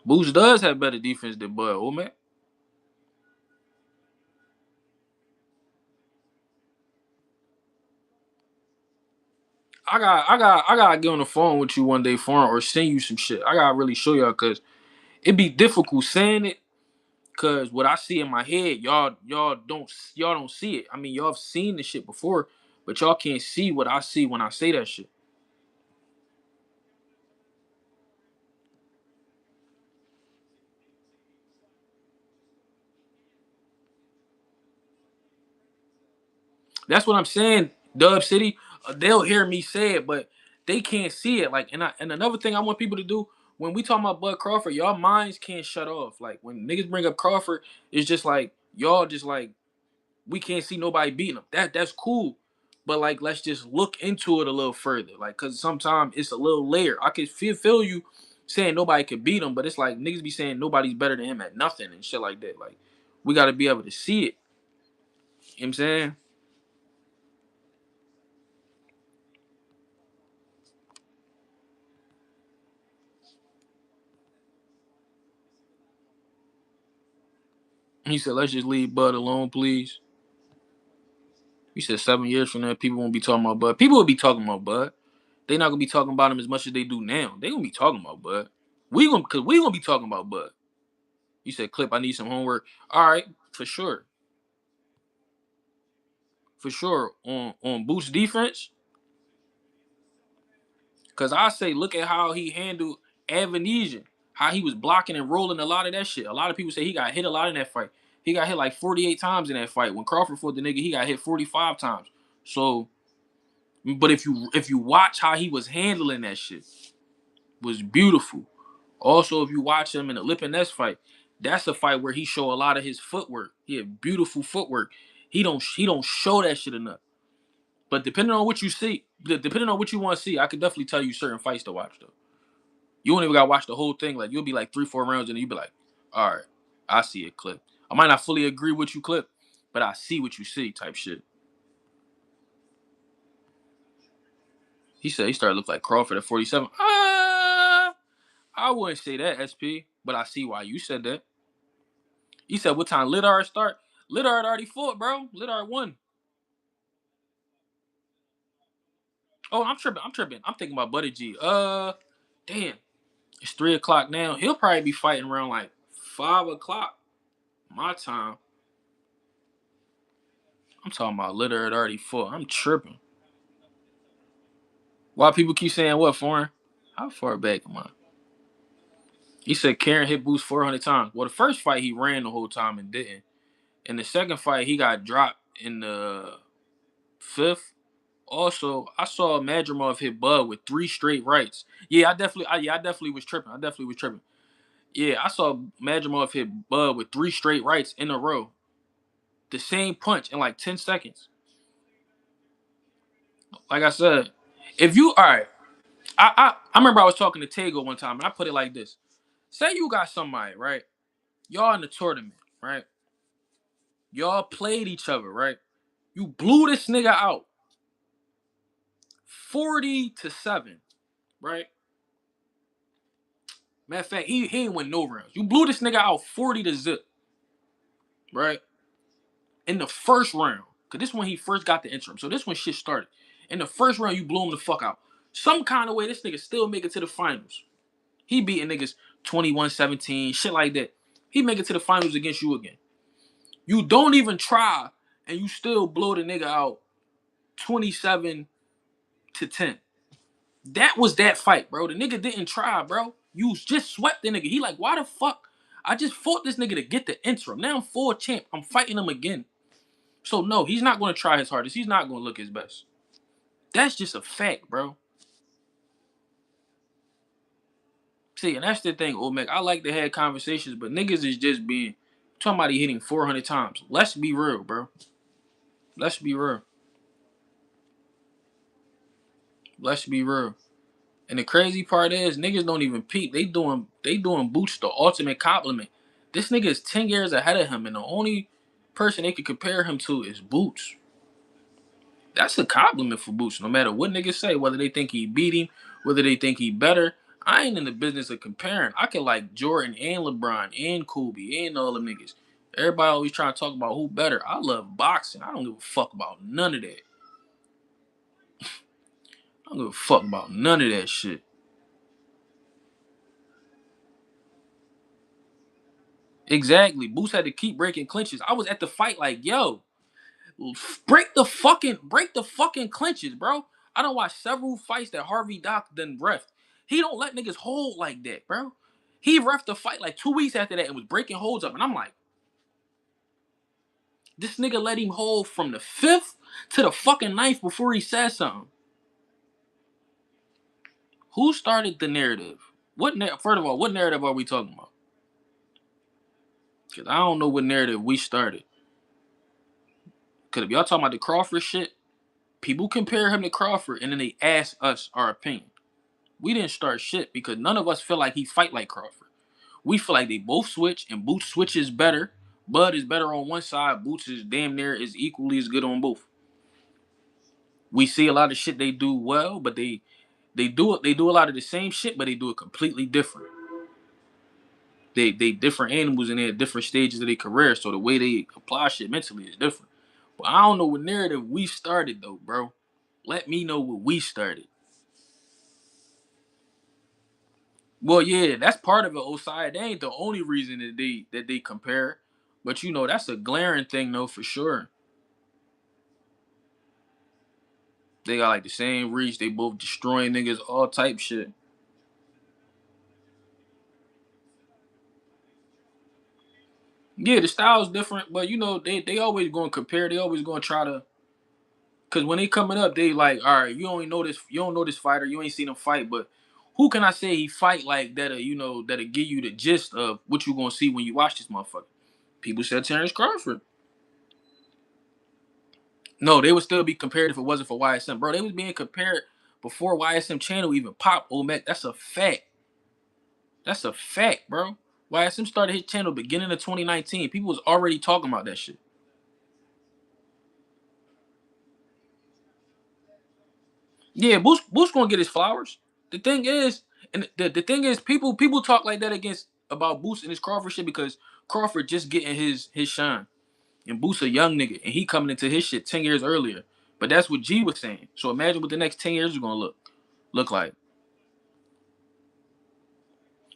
Boost does have better defense than Bud. Oh man. I gotta get on the phone with you one day, foreign, or send you some shit. I gotta really show y'all because it be difficult saying it. Cause what I see in my head, y'all don't see it. I mean, y'all have seen the shit before, but y'all can't see what I see when I say that shit. That's what I'm saying, Dub City. They'll hear me say it, but they can't see it. Like, and another thing I want people to do when we talk about Bud Crawford, y'all minds can't shut off. Like when niggas bring up Crawford, it's just like y'all just like we can't see nobody beating him. That's cool. But like let's just look into it a little further. Like cause sometimes it's a little layer. I can feel you saying nobody could beat him, but it's like niggas be saying nobody's better than him at nothing and shit like that. Like we gotta be able to see it. You know what I'm saying? He said, let's just leave Bud alone, please. He said 7 years from now, people won't be talking about Bud. People will be talking about Bud. They not gonna be talking about him as much as they do now. They gonna be talking about Bud. We gonna be talking about Bud. You said, Clip, I need some homework. All right, for sure. For sure. On Boost defense. Cause I say, look at how he handled Evanesia. How he was blocking and rolling a lot of that shit. A lot of people say he got hit a lot in that fight. He got hit like 48 times in that fight. When Crawford fought the nigga, he got hit 45 times. So, but if you watch how he was handling that shit, was beautiful. Also, if you watch him in the Lip and Ness fight, that's a fight where he show a lot of his footwork. He had beautiful footwork. He don't show that shit enough. But depending on what you see, depending on what you want to see, I could definitely tell you certain fights to watch though. You don't even gotta watch the whole thing. Like you'll be like 3, 4 rounds, and then you'll be like, all right, I see it, Clip. I might not fully agree with you, Clip, but I see what you see, type shit. He said he started looking like Crawford at 47. I wouldn't say that, SP, but I see why you said that. You said what time Liddard start? Liddard already fought, bro. Liddard won. Oh, I'm tripping. I'm tripping. I'm thinking about Buddy G. Damn. It's 3 o'clock now. He'll probably be fighting around like 5 o'clock my time. I'm talking about Liddard already fought. I'm tripping. Why people keep saying what, foreign? How far back am I? He said Kieron hit Boost 400 times. Well, the first fight he ran the whole time and didn't. In the second fight, he got dropped in the fifth. Also, I saw Madrimov hit Bud with 3 straight rights. Yeah, I definitely was tripping. I definitely was tripping. Yeah, I saw Madrimov hit Bud with 3 straight rights in a row. The same punch in like 10 seconds. Like I said, if you all right, I remember I was talking to Tego one time and I put it like this. Say you got somebody, right? Y'all in the tournament, right? Y'all played each other, right? You blew this nigga out 40-7, right? Matter of fact, he ain't win no rounds. You blew this nigga out 40-0, right? In the first round. Cause this one he first got the interim. So this one shit started. In the first round, you blew him the fuck out. Some kind of way, this nigga still make it to the finals. He beating niggas 21-17, shit like that. He make it to the finals against you again. You don't even try, and you still blow the nigga out 27-10. That was that fight, bro. The nigga didn't try, bro. You just swept the nigga. He like, why the fuck? I just fought this nigga to get the interim. Now I'm full champ. I'm fighting him again. So no, he's not going to try his hardest. He's not going to look his best. That's just a fact, bro. See, and that's the thing, Omek. I like to have conversations, but niggas is just being talking about he hitting 400 times. Let's be real, bro. Let's be real. Let's be real. And the crazy part is niggas don't even peep. They doing Boots the ultimate compliment. This nigga is 10 years ahead of him, and the only person they could compare him to is Boots. That's a compliment for Boots, no matter what niggas say, whether they think he beat him, whether they think he better. I ain't in the business of comparing. I can like Jordan and LeBron and Kobe and all them niggas. Everybody always trying to talk about who better. I love boxing. I don't give a fuck about none of that. I don't give a fuck about none of that shit. Exactly. Boots had to keep breaking clinches. I was at the fight like, yo, break the fucking clinches, bro. I don't watch several fights that Harvey Doc done ref. He don't let niggas hold like that, bro. He ref the fight like 2 weeks after that and was breaking holds up. And I'm like, this nigga let him hold from the fifth to the fucking ninth before he said something. Who started the narrative? First of all, what narrative are we talking about? Because I don't know what narrative we started. Because if y'all talking about the Crawford shit, people compare him to Crawford and then they ask us our opinion. We didn't start shit because none of us feel like he fight like Crawford. We feel like they both switch and Boots switches better. Bud is better on one side. Boots is damn near is equally as good on both. We see a lot of shit they do well, but they do a lot of the same shit, but they do it completely different. They different animals and they're at different stages of their career, so the way they apply shit mentally is different. But I don't know what narrative we started though, bro. Let me know what we started. Well, yeah, that's part of it, Osai. That ain't the only reason that they compare. But you know, that's a glaring thing though for sure. They got like the same reach, they both destroying niggas, all type shit. Yeah, the style's different, but you know, they always gonna compare, they always gonna try to cause when they coming up, they like, all right, you don't know this fighter, you ain't seen him fight, but who can I say he fight like that that'll give you the gist of what you gonna see when you watch this motherfucker? People said Terrence Crawford. No, they would still be compared if it wasn't for YSM. Bro, they was being compared before YSM channel even popped, Omek. That's a fact. That's a fact, bro. YSM started his channel beginning of 2019. People was already talking about that shit. Yeah, Boost gonna get his flowers. The thing is, and the thing is, people talk like that against about Boost and his Crawford shit because Crawford just getting his shine. And Boost a young nigga, and he coming into his shit 10 years earlier. But that's what G was saying. So imagine what the next 10 years is gonna look like.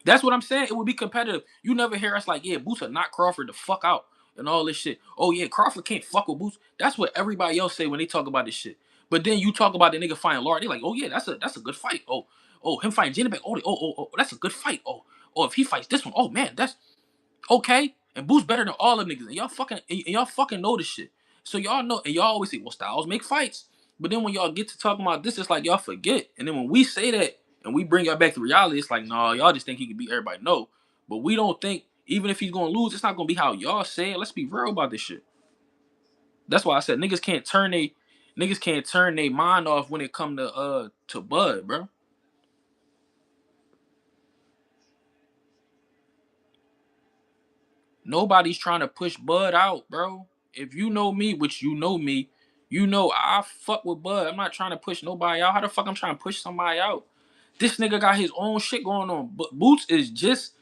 That's what I'm saying. It would be competitive. You never hear us like, yeah, Boots will knock Crawford the fuck out and all this shit. Oh yeah, Crawford can't fuck with Boots. That's what everybody else say when they talk about this shit. But then you talk about the nigga fighting Laura, they like, oh yeah, that's a good fight. Oh, him fighting Jenny oh, that's a good fight. Oh, if he fights this one, oh man, that's okay. And Boots better than all them niggas. And y'all fucking know this shit. So y'all know, and y'all always say, well, styles make fights. But then when y'all get to talking about this, it's like y'all forget. And then when we say that and we bring y'all back to reality, it's like, nah, y'all just think he can beat everybody. No. But we don't think, even if he's gonna lose, it's not gonna be how y'all say it. Let's be real about this shit. That's why I said niggas can't turn they mind off when it come to Bud, bro. Nobody's trying to push Bud out, bro. If you know me, which you know me, you know I fuck with Bud. I'm not trying to push nobody out. How the fuck I'm trying to push somebody out? This nigga got his own shit going on. But Boots is just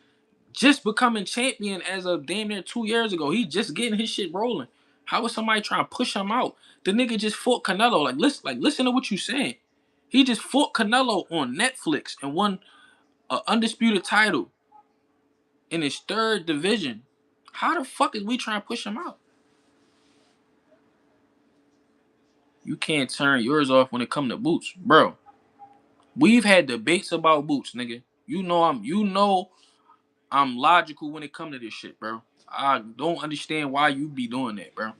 becoming champion as of damn near 2 years ago. He just getting his shit rolling. How is somebody trying to push him out? The nigga just fought Canelo. Listen to what you saying. He just fought Canelo on Netflix and won an undisputed title in his third division. How the fuck is we trying to push him out? You can't turn yours off when it come to Boots, bro. We've had debates about Boots, nigga. You know I'm logical when it come to this shit, bro. I don't understand why you be doing that, bro.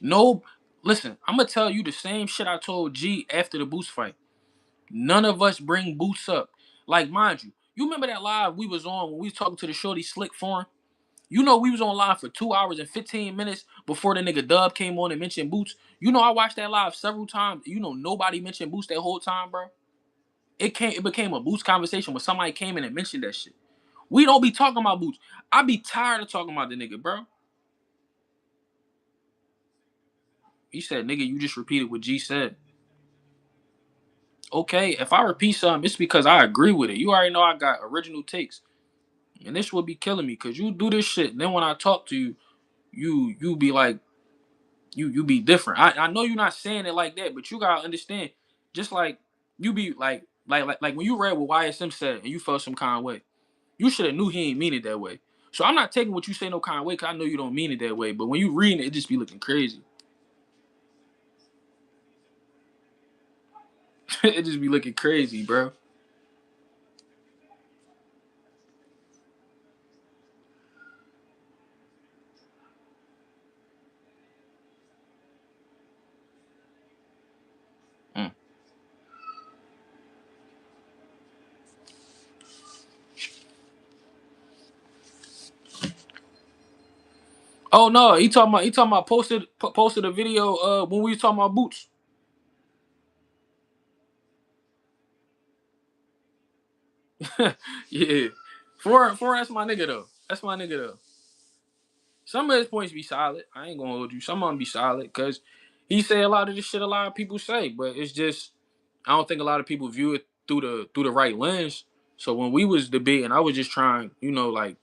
No, listen, I'm gonna tell you the same shit I told G after the Boots fight. None of us bring Boots up. Like, mind you, you remember that live we was on when we was talking to the shorty Slick Foreign? You know we was on live for 2 hours and 15 minutes before the nigga Dub came on and mentioned Boots. You know I watched that live several times. You know nobody mentioned Boots that whole time, bro. It became a Boots conversation when somebody came in and mentioned that shit. We don't be talking about Boots. I be tired of talking about the nigga, bro. He said, nigga, you just repeated what G said. Okay, if I repeat something, it's because I agree with it. You already know I got original takes. And this would be killing me because you do this shit. And then when I talk to you, you be like, you be different. I know you're not saying it like that, but you gotta understand, just like you be like when you read what YSM said and you felt some kind of way, you should have knew he ain't mean it that way. So I'm not taking what you say no kind of way because I know you don't mean it that way. But when you reading it, it just be looking crazy. It just be looking crazy, bro. Mm. Oh no, he talking about posted a video when we was talking about Boots. Yeah. For that's my nigga though. That's my nigga though. Some of his points be solid. I ain't gonna hold you. Some of them be solid because he say a lot of the shit a lot of people say, but it's just I don't think a lot of people view it through the right lens. So when we was debating, I was just trying, like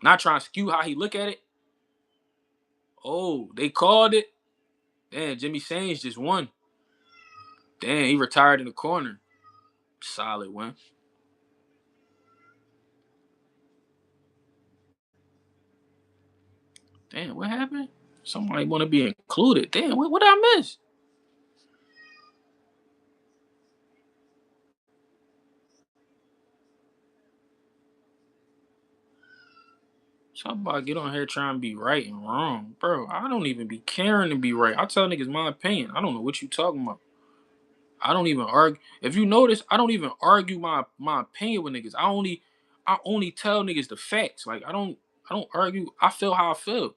not trying to skew how he look at it. Oh, they called it. Damn, Jimmy Sains just won. Damn, he retired in the corner. Solid one. Damn, what happened? Somebody want to be included. Damn, what did I miss? Somebody get on here trying to be right and wrong. Bro, I don't even be caring to be right. I tell niggas my opinion. I don't know what you talking about. I don't even argue. If you notice, I don't even argue my opinion with niggas. I only tell niggas the facts. Like I don't argue. I feel how I feel.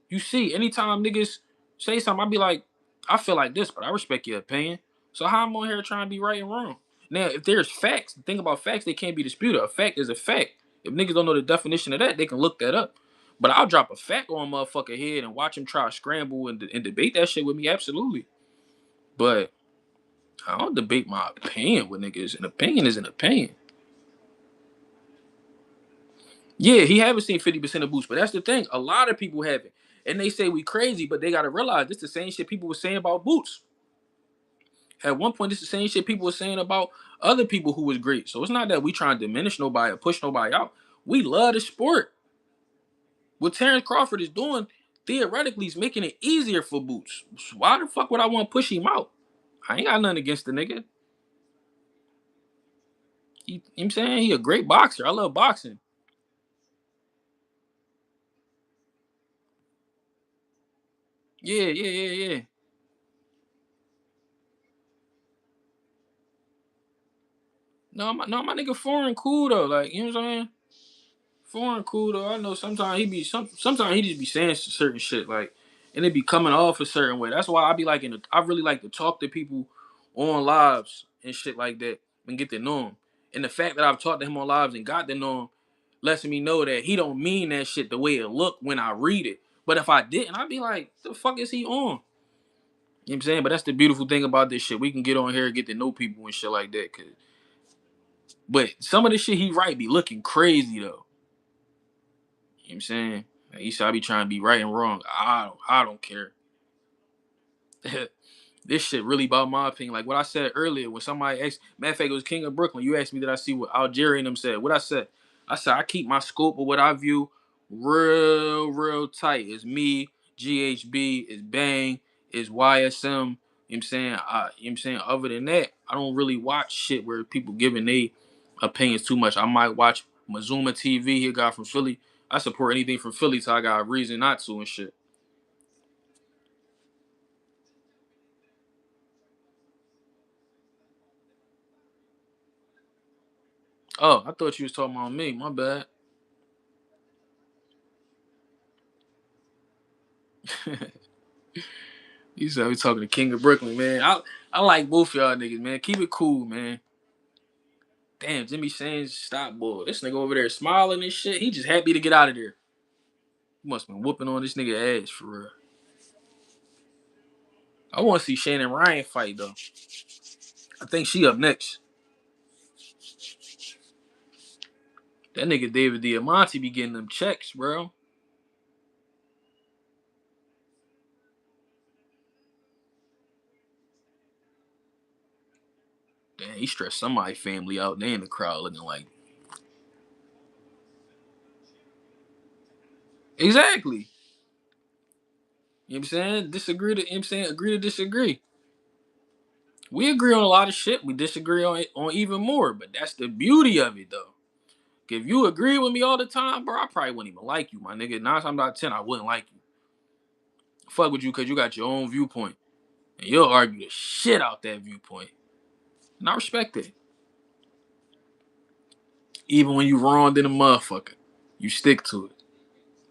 You see, anytime niggas say something, I be like, I feel like this, but I respect your opinion. So how I'm on here trying to be right and wrong? Now, if there's facts, the thing about facts, they can't be disputed. A fact is a fact. If niggas don't know the definition of that, they can look that up. But I'll drop a fact on a motherfucker head and watch him try to scramble and debate that shit with me, absolutely. But I don't debate my opinion with niggas. An opinion is an opinion. Yeah, he haven't seen 50% of Boots, but that's the thing. A lot of people haven't. And they say we crazy, but they gotta realize this the same shit people were saying about Boots. At one point, this the same shit people were saying about other people who was great. So it's not that we trying to diminish nobody or push nobody out. We love the sport. What Terrence Crawford is doing, theoretically, is making it easier for Boots. Why the fuck would I want to push him out? I ain't got nothing against the nigga. You know what I'm saying? He a great boxer. I love boxing. Yeah, yeah, yeah, yeah. No, my nigga foreign cool though. Like, you know what I'm saying? Foreign cool though. I know sometimes sometimes he just be saying certain shit like, and it be coming off a certain way. That's why I be like I really like to talk to people on lives and shit like that and get to know him. And the fact that I've talked to him on lives and got to know him lets me know that he don't mean that shit the way it look when I read it. But if I didn't, I'd be like, the fuck is he on? You know what I'm saying? But that's the beautiful thing about this shit. We can get on here and get to know people and shit like that. But some of the shit he write be looking crazy though. You know what I'm saying? Like, he said I be trying to be right and wrong. I don't care. This shit really about my opinion. Like what I said earlier, when somebody asked, matter of fact, it was King of Brooklyn. You asked me did I see what Algeria and them said. What I said? I said I keep my scope of what I view real tight. It's me, GHB, it's Bang, it's YSM. You know what I'm saying? You know what I'm saying? Other than that, I don't really watch shit where people giving their opinions too much. I might watch Mazuma TV, he a guy from Philly. I support anything from Philly till I got a reason not to and shit. Oh, I thought you was talking about me. My bad. You said we talking to King of Brooklyn, man. I like both y'all niggas, man. Keep it cool, man. Damn, Jimmy Sands, stop, boy. This nigga over there smiling and shit. He just happy to get out of there. He must have been whooping on this nigga ass for real. I want to see Shannon Ryan fight though. I think she up next. That nigga David Diamante be getting them checks, bro. Damn, he stressed somebody family out. They in the crowd looking like exactly. You know what I'm saying? Disagree to, you know what I'm saying? Agree to disagree. We agree on a lot of shit. We disagree on even more. But that's the beauty of it, though. If you agree with me all the time, bro, I probably wouldn't even like you, my nigga. 9 times out of 10, I wouldn't like you. Fuck with you because you got your own viewpoint. And you'll argue the shit out that viewpoint. And I respect it. Even when you wronged in a motherfucker, you stick to it.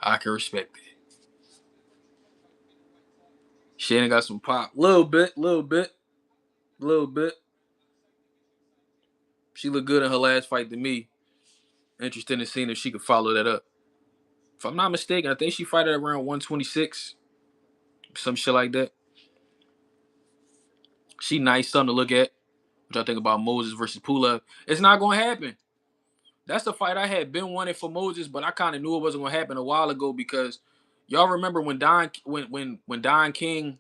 I can respect it. Shannon got some pop. Little bit, little bit, little bit. She looked good in her last fight to me. Interested in seeing if she could follow that up. If I'm not mistaken, I think she fight at around 126. Some shit like that. She nice, something to look at. What y'all think about Moses versus Pulev? It's not gonna happen. That's the fight I had been wanting for Moses, but I kind of knew it wasn't gonna happen a while ago because y'all remember when Don King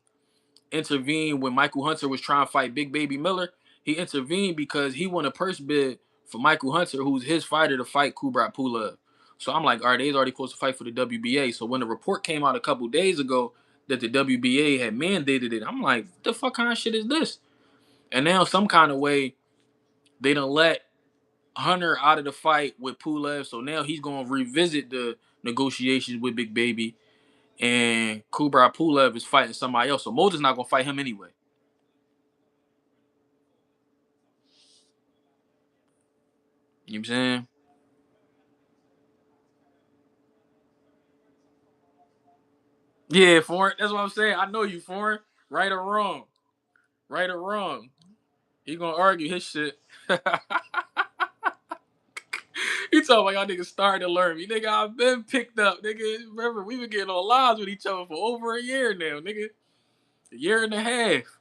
intervened when Michael Hunter was trying to fight Big Baby Miller. He intervened because he won a purse bid for Michael Hunter, who's his fighter, to fight Kubrat Pulev. So I'm like, all right, they's already supposed to fight for the WBA. So when the report came out a couple days ago that the WBA had mandated it, I'm like, what the fuck kind of shit is this? And now some kind of way they done let Hunter out of the fight with Pulev. So now he's going to revisit the negotiations with Big Baby. And Kubrat Pulev is fighting somebody else. So Moses not going to fight him anyway. You know what I'm saying? Yeah, foreign. That's what I'm saying. I know you, foreign. Right or wrong. Right or wrong. He gonna argue his shit. He talking about y'all niggas starting to learn me. Nigga, I've been picked up. Nigga, remember, we been getting on lives with each other for over a year now, nigga. A year and a half.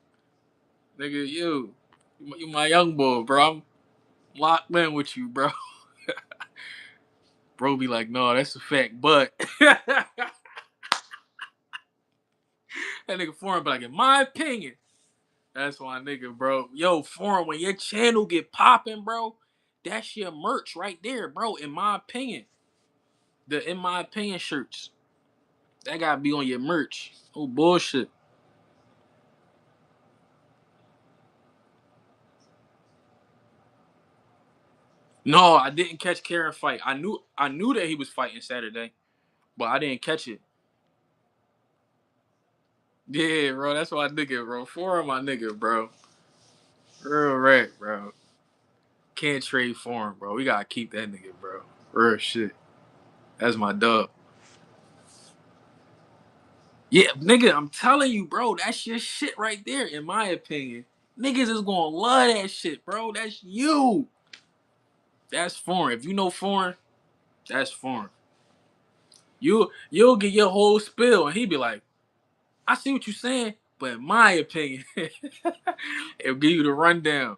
Nigga, you my young boy, bro. I'm locked in with you, bro. Bro be like, no, that's a fact. But that nigga foreign be like, in my opinion, that's my nigga, bro. Yo, foreign, when your channel get popping, bro, that's your merch right there, bro. In my opinion. The in my opinion shirts. That gotta be on your merch. Oh bullshit. No, I didn't catch Kieron fight. I knew that he was fighting Saturday, but I didn't catch it. Yeah, bro, that's my nigga, bro. For my nigga, bro. Real rap, bro. Can't trade for him, bro. We gotta keep that nigga, bro. Real shit. That's my dub. Yeah, nigga, I'm telling you, bro, that's your shit right there, in my opinion. Niggas is gonna love that shit, bro. That's you. That's foreign. If you know foreign, that's foreign. You'll get your whole spill, and he be like, "I see what you're saying, but in my opinion, it'll give you the rundown."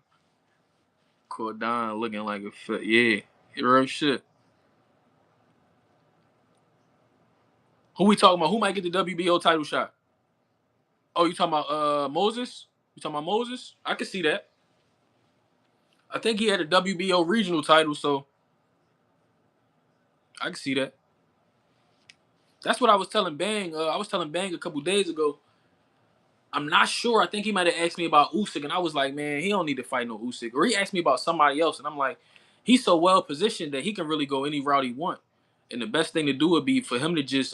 Cordon looking like a fit, yeah, real shit. Who we talking about? Who might get the WBO title shot? Oh, you talking about Moses? You talking about Moses? I can see that. I think he had a WBO regional title, so I can see that. That's what I was telling Bang. I was telling Bang a couple days ago. I'm not sure. I think he might have asked me about Usyk, and I was like, man, he don't need to fight no Usyk. Or he asked me about somebody else, and I'm like, he's so well positioned that he can really go any route he want. And the best thing to do would be for him to just,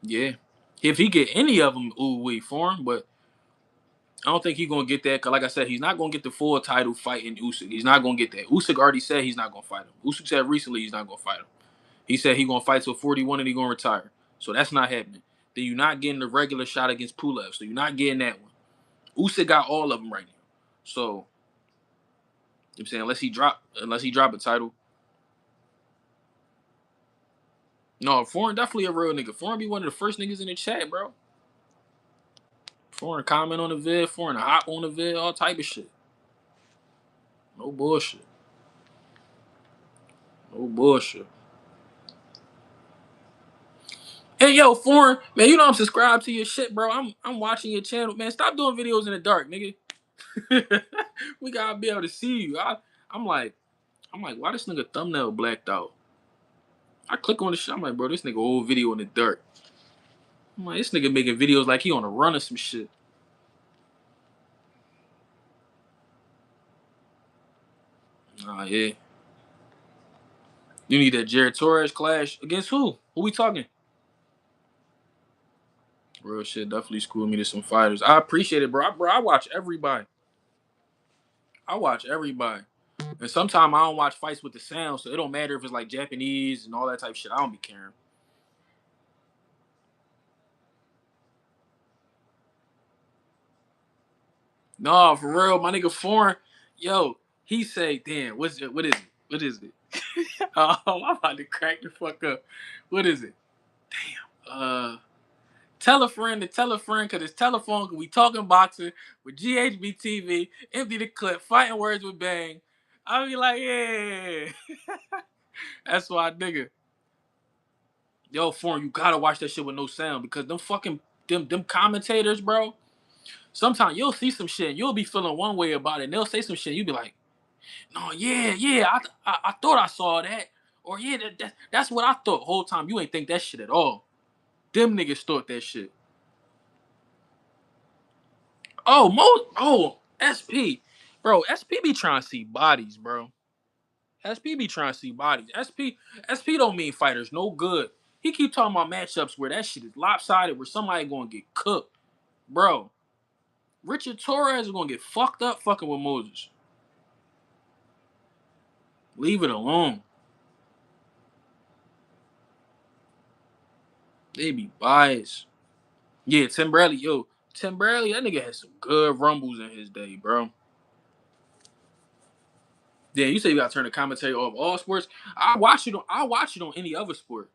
yeah, if he get any of them, ooh wee for him. But I don't think he's gonna get that. Cause like I said, he's not gonna get the full title fighting Usyk. He's not gonna get that. Usyk already said he's not gonna fight him. Usyk said recently he's not gonna fight him. He said he's gonna fight till 41 and he's gonna retire. So that's not happening. Then you're not getting the regular shot against Pulev. So you're not getting that one. Usyk got all of them right now. So I'm saying unless he drop a title. No, Foreign definitely a real nigga. Foreign be one of the first niggas in the chat, bro. Foreign comment on the vid, Foreign hop on the vid, all type of shit. No bullshit. No bullshit. Hey yo, Foreign, man, you know I'm subscribed to your shit, bro. I'm watching your channel, man. Stop doing videos in the dark, nigga. We gotta be able to see you. I'm like, why this nigga thumbnail blacked out? I click on the shit. I'm like, bro, this nigga old video in the dark. I'm like, this nigga making videos like he on a run or some shit. Yeah. You need that Jared Torres clash against who? Who we talking? Real shit, definitely schooled me to some fighters. I appreciate it, bro. I watch everybody. I watch everybody. And sometimes I don't watch fights with the sound, so it don't matter if it's like Japanese and all that type of shit. I don't be caring. No, for real, my nigga Foreign, yo, he say, damn, what is it? What is it? Oh, I'm about to crack the fuck up. What is it? Tell a friend to tell a friend because it's telephone, because we talking boxing with GHB TV, empty the clip, fighting words with Bang. I be like, yeah. That's why, nigga. Yo, Foreign, you gotta watch that shit with no sound because them fucking, them commentators, bro, sometimes you'll see some shit and you'll be feeling one way about it and they'll say some shit and you'll be like, no, yeah, I thought I saw that. Or yeah, that's what I thought. Whole time you ain't think that shit at all. Them niggas thought that shit. SP. Bro, SP be trying to see bodies, bro. SP be trying to see bodies. SP don't mean fighters no good. He keep talking about matchups where that shit is lopsided, where somebody gonna get cooked. Bro, Richard Torres is gonna get fucked up fucking with Moses. Leave it alone. They be biased. Yeah, Tim Bradley, Tim Bradley, that nigga had some good rumbles in his day, bro. Yeah, you say you gotta turn the commentary off all sports. I watch it on any other sport.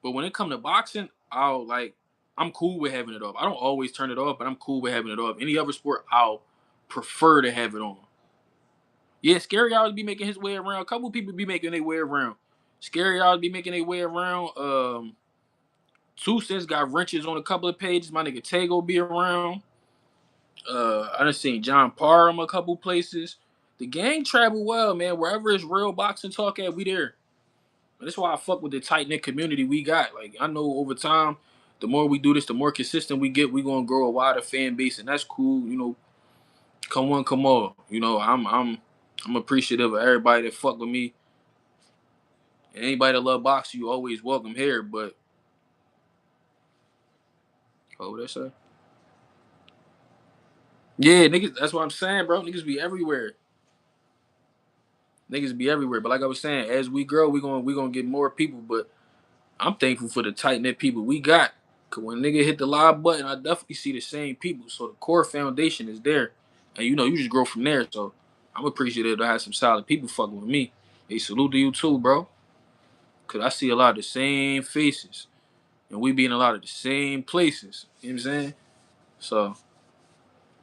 But when it come to boxing, I'm cool with having it off. I don't always turn it off, but I'm cool with having it off. Any other sport, I'll prefer to have it on. Yeah, Scary Hours be making his way around. A couple people be making their way around. Scary Hours be making their way around. Two Cents got wrenches on a couple of pages. My nigga Tago be around. I done seen John Parham a couple places. The gang travel well, man. Wherever it's real boxing talk at, we there. And that's why I fuck with the tight knit community we got. Like I know over time, the more we do this, the more consistent we get. We gonna grow a wider fan base, and that's cool. You know, come one, come all. You know, I'm appreciative of everybody that fuck with me. And anybody that love boxing, you always welcome here. But what would I say? Yeah, niggas. That's what I'm saying, bro. Niggas be everywhere. Niggas be everywhere. But like I was saying, as we grow, we gonna get more people. But I'm thankful for the tight knit people we got. Cause when nigga hit the live button, I definitely see the same people. So the core foundation is there. And you know, you just grow from there. So I'm appreciative to have some solid people fucking with me. Hey, salute to you too, bro. Cause I see a lot of the same faces. And we be in a lot of the same places. You know what I'm saying? So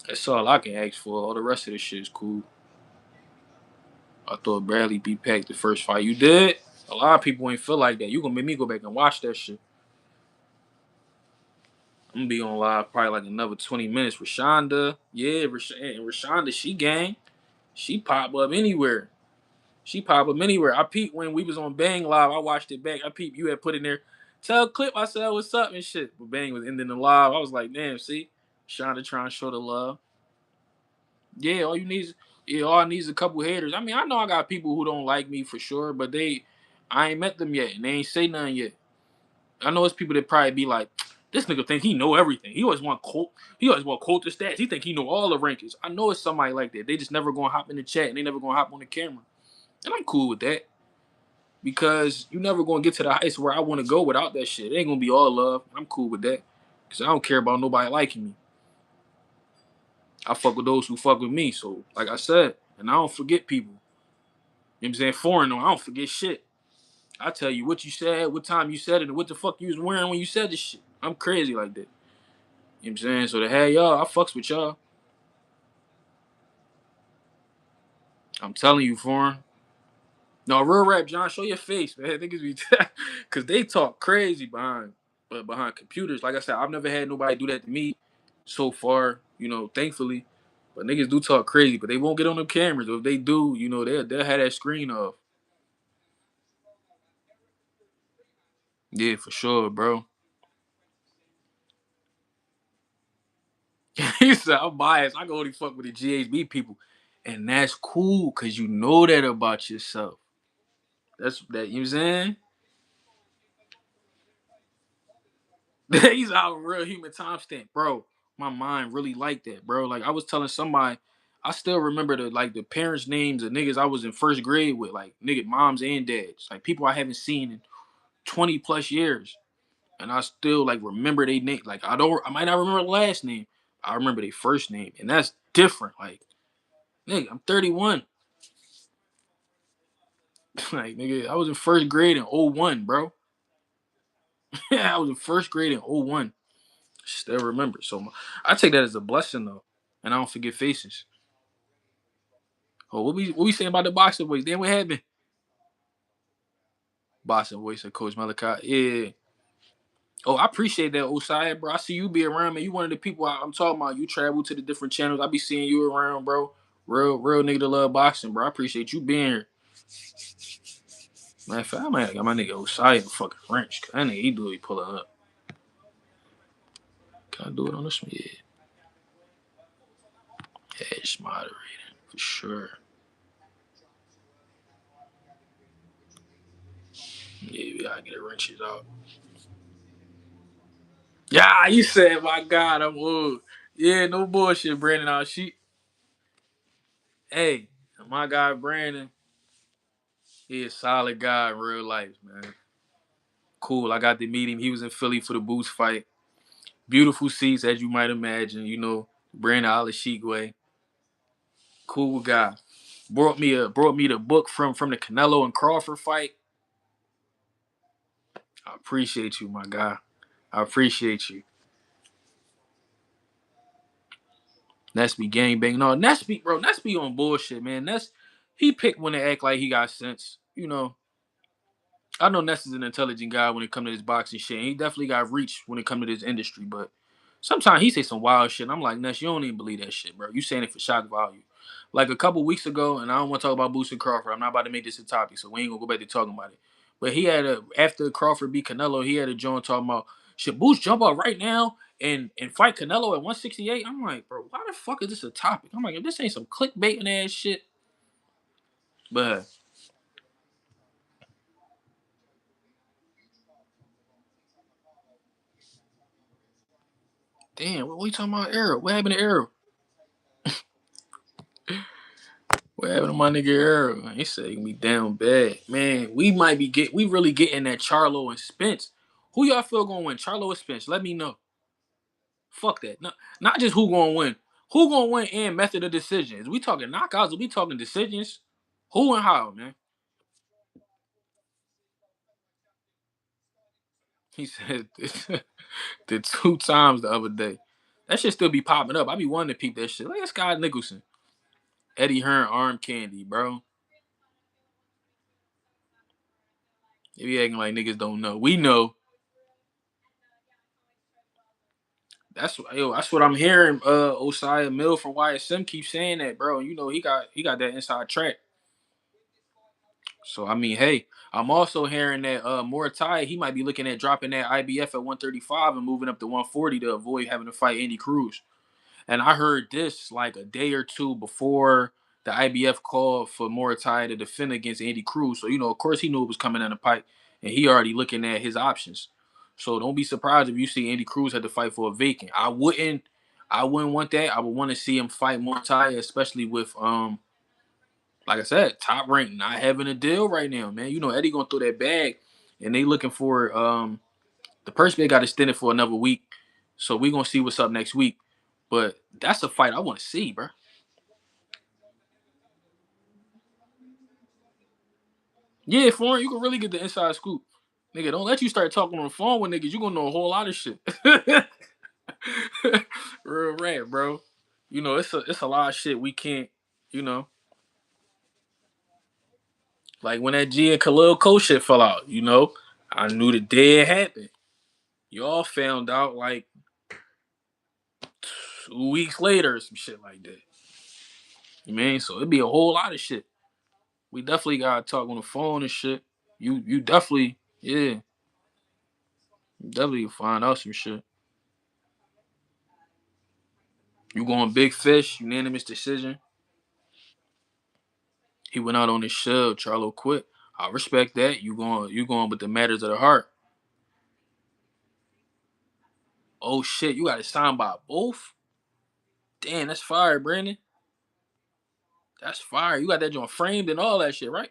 that's all I can ask for. All the rest of this shit is cool. I thought Bradley beat Pack the first fight. You did? A lot of people ain't feel like that. You gonna make me go back and watch that shit. I'm gonna be on live probably like another 20 minutes. Rashonda, yeah, Rashonda, she gang. She pop up anywhere. She pop up anywhere. I peeped when we was on Bang Live. I watched it back. I peeped. You had put in there, tell Clip I said what's up and shit. But Bang was ending the live. I was like, damn, see, Shonda trying to show the love. Yeah, all I need is a couple haters. I mean, I know I got people who don't like me for sure, but I ain't met them yet, and they ain't say nothing yet. I know it's people that probably be like, This nigga think he know everything. He always want quote. He always want quote the stats. He think he know all the rankings. I know it's somebody like that. They just never gonna hop in the chat and they never gonna hop on the camera. And I'm cool with that because you never gonna get to the heights where I want to go without that shit. It ain't gonna be all love. I'm cool with that because I don't care about nobody liking me. I fuck with those who fuck with me. So like I said, and I don't forget people. You know what I'm saying? Foreign though, I don't forget shit. I tell you what you said, what time you said it, and what the fuck you was wearing when you said this shit. I'm crazy like that. You know what I'm saying? So to have y'all, I fucks with y'all. I'm telling you, foreign. No, real rap, John, show your face, man. Niggas be cause they talk crazy behind computers. Like I said, I've never had nobody do that to me so far, thankfully. But niggas do talk crazy, but they won't get on the cameras. Or if they do, they'll have that screen off. Yeah, for sure, bro. He said, I'm biased. I can only fuck with the GHB people. And that's cool, cause you know that about yourself. That's that, you know what I'm saying? He's out real human timestamp, bro. My mind really like that, bro. Like I was telling somebody, I still remember the parents' names of niggas I was in first grade with, like nigga moms and dads, like people I haven't seen in 20 plus years, and I still like remember their name. Like I might not remember the last name, I remember their first name, and that's different. Like nigga, I'm 31. Like nigga, I was in first grade in '01, bro. Yeah, I was in first grade in '01. Still remember. So I take that as a blessing though, and I don't forget faces. Oh, what we saying about the boxing voice? Then what happened? Boxing voice of Coach Malachi. Yeah. Oh, I appreciate that, Osai, bro. I see you be around, man. You one of the people I'm talking about. You travel to the different channels. I be seeing you around, bro. Real nigga to love boxing, bro. I appreciate you being here. Man, I might have got my nigga Osai in the fucking wrench. That nigga, he do it, he pull it up. Can I do it on this one? Yeah. Edge moderator, for sure. Yeah, we gotta get the wrenches out. Yeah, you said, my God, I'm old. Yeah, no bullshit, Brandon. Hey, my guy Brandon, he a solid guy in real life, man. Cool. I got to meet him. He was in Philly for the Boots fight. Beautiful seats, as you might imagine. Brandon Alashigwe. Cool guy. Brought me the book from the Canelo and Crawford fight. I appreciate you, my guy. I appreciate you. Nesby gang bang. No, Nesby, bro. Nesby on bullshit, man. He picked when to act like he got sense. I know Ness is an intelligent guy when it comes to this boxing shit. And he definitely got reach when it comes to this industry, but sometimes he say some wild shit. And I'm like, Ness, you don't even believe that shit, bro. You saying it for shock value. Like a couple weeks ago, and I don't want to talk about Boots and Crawford. I'm not about to make this a topic, so we ain't gonna go back to talking about it. But after Crawford beat Canelo, he had a joint talking about should Boots jump up right now and fight Canelo at 168. I'm like, bro, why the fuck is this a topic? I'm like, if this ain't some clickbaiting ass shit, but damn, what you talking about? Arrow? What happened to Arrow? What happened to my nigga Arrow? He said he gonna be down bad. Man, we really getting that Charlo and Spence. Who y'all feel gonna win? Charlo or Spence? Let me know. Fuck that. No, not just who gonna win. Who gonna win and method of decisions. We talking knockouts or we talking decisions? Who and how, man? He said the 2 times the other day. That shit still be popping up. I be wanting to peep that shit. Like Scott Nicholson. Eddie Hearn arm candy, bro. They be acting like niggas don't know. We know. That's what I'm hearing. Osiah Mill from YSM keeps saying that, bro. He got that inside track. So I mean, hey, I'm also hearing that Moritai, he might be looking at dropping that IBF at 135 and moving up to 140 to avoid having to fight Andy Cruz. And I heard this like a day or two before the IBF called for Moritai to defend against Andy Cruz. So of course, he knew it was coming down the pipe, and he already looking at his options. So don't be surprised if you see Andy Cruz had to fight for a vacant. I wouldn't want that. I would want to see him fight Montoya, especially with like I said, Top Rank not having a deal right now, man. You know Eddie gonna throw that bag, and they looking for the purse bid got extended for another week, so we gonna see what's up next week. But that's a fight I want to see, bro. Yeah, foreign, you can really get the inside scoop, nigga. Don't let you start talking on the phone with niggas. You gonna know a whole lot of shit. Real rant, bro. You know it's a lot of shit we can't. You know, like when that G and Khalil Coach shit fell out. You know, I knew the day it happened. Y'all found out like 2 weeks later or some shit like that. You mean? So it'd be a whole lot of shit. We definitely gotta talk on the phone and shit. You definitely, yeah, you definitely find out some shit. You going big fish, unanimous decision. He went out on his shell, Charlo quit. I respect that. You going with the matters of the heart. Oh shit, you got it signed by both? Damn, that's fire, Brandon. That's fire. You got that joint framed and all that shit, right?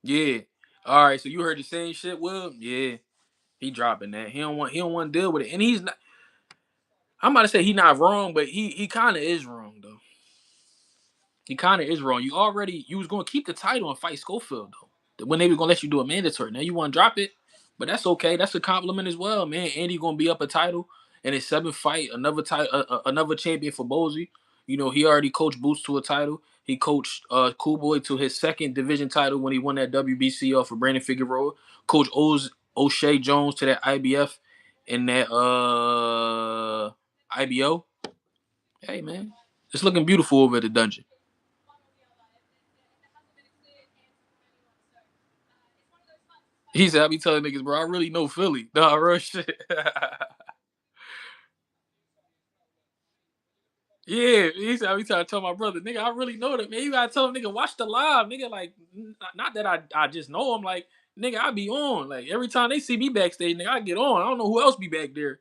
Yeah. All right, so you heard the same shit, Will? Yeah. He dropping that. He don't want to deal with it. And he's not I'm about to say he not wrong, but he kind of is wrong though. He kind of is wrong. You was going to keep the title and fight Schofield though. When they were going to let you do a mandatory. Now you want to drop it, but that's okay. That's a compliment as well, man. Andy going to be up a title in his seventh fight, another title, another champion for Bozy. You know he already coached Boots to a title. He coached Cool Boy to his second division title when he won that WBC off of Brandon Figueroa. Coach O'Shea Jones to that IBF and that IBO. Hey man, it's looking beautiful over at the dungeon. He said, I be telling niggas, bro, I really know Philly. Nah, real shit. Yeah, he said, I be trying to tell my brother, nigga, I really know that, man. You gotta tell him, nigga, watch the live, nigga. Like, not that I just know him, like, nigga, I be on. Like, every time they see me backstage, nigga, I get on. I don't know who else be back there.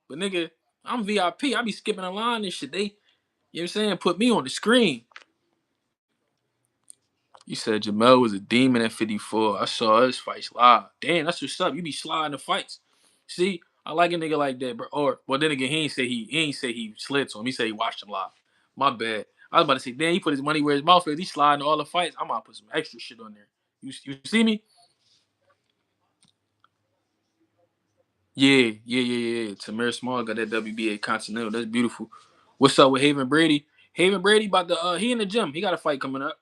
But, nigga, I'm VIP. I be skipping a line and shit. You know what I'm saying? Put me on the screen. You said Jamel was a demon at 54. I saw his fights live. Damn, that's what's up. You be sliding the fights. See, I like a nigga like that, bro. Or well, then again, he ain't say he slid to him. He said he watched him live. My bad. I was about to say, damn, he put his money where his mouth is. He sliding all the fights. I'm gonna put some extra shit on there. You see me? Yeah. Tamir Small got that WBA Continental. That's beautiful. What's up with Haven Brady? Haven Brady about the he in the gym. He got a fight coming up.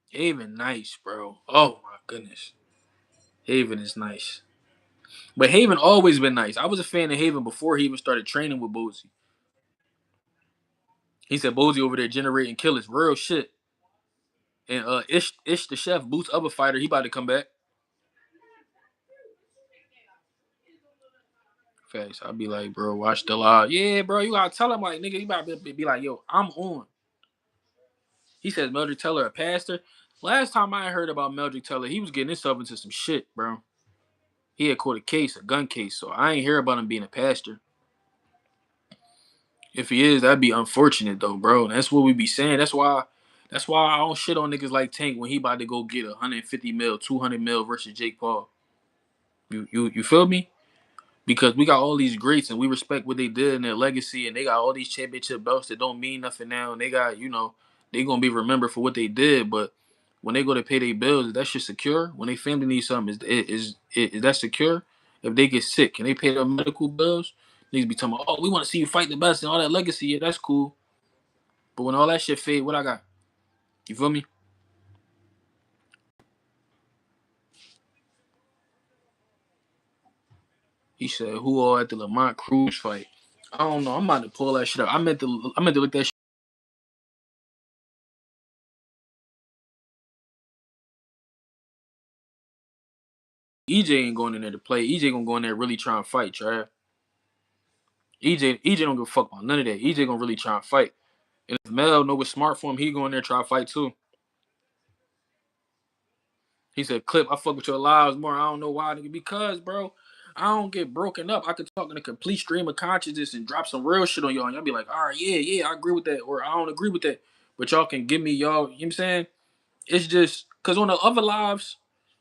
Haven nice, bro. Oh my goodness. Haven is nice. But Haven always been nice. I was a fan of Haven before he even started training with Bozy. He said Bozy over there generating killers, real shit. And Ish the chef, Boots other fighter, he about to come back. Facts. I'll be like, bro, watch the live. Yeah, bro, you gotta tell him like, nigga, you about to be like, yo, I'm on. He says Meldrick Teller a pastor. Last time I heard about Meldrick Teller, he was getting himself into some shit, bro. He had caught a case, a gun case, so I ain't hear about him being a pastor. If he is, that'd be unfortunate though, bro. That's what we be saying. That's why I don't shit on niggas like Tank when he about to go get 150 mil, 200 mil versus Jake Paul. You feel me? Because we got all these greats and we respect what they did and their legacy and they got all these championship belts that don't mean nothing now and they got, they gonna be remembered for what they did, but when they go to pay their bills, is that shit secure? When they family needs something, is that secure? If they get sick, can they pay their medical bills? Niggas be talking about, oh, we want to see you fight the best and all that legacy. Yeah, that's cool. But when all that shit fade, what I got? You feel me? He said, who all at the Lamont Cruz fight? I don't know. I'm about to pull that shit up. I meant to look that shit. EJ ain't going in there to play. EJ gonna go in there really try and fight, Trav. EJ don't give a fuck about none of that. EJ gonna really try and fight. And if Mel know what's smart for him, he go in there try to fight too. He said, Clip, I fuck with your lives more. I don't know why, nigga. Because, bro, I don't get broken up. I could talk in a complete stream of consciousness and drop some real shit on y'all. And y'all be like, all right, yeah, I agree with that. Or I don't agree with that. But y'all can give me y'all, you know what I'm saying? It's just, because on the other lives,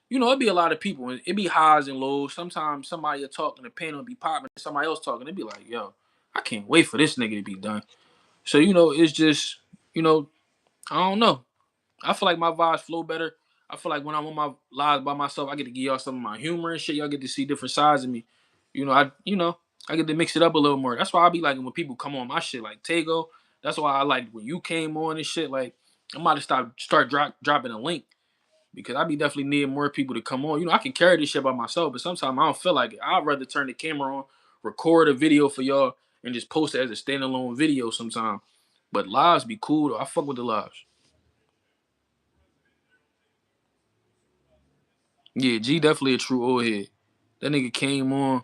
you know, it'd be a lot of people. And it'd be highs and lows. Sometimes somebody will talk and the pen will be popping. Somebody else talking. It'd be like, yo, I can't wait for this nigga to be done. So, you know, it's just, you know, I don't know. I feel like my vibes flow better. I feel like when I'm on my lives by myself, I get to give y'all some of my humor and shit. Y'all get to see different sides of me. I get to mix it up a little more. That's why I be like when people come on my shit like Tego. That's why I like when you came on and shit. Like I'm about to start dropping a link because I be definitely needing more people to come on. You know, I can carry this shit by myself, but sometimes I don't feel like it. I'd rather turn the camera on, record a video for y'all, and just post it as a standalone video sometime. But lives be cool though. I fuck with the lives. Yeah, G definitely a true old head. That nigga came on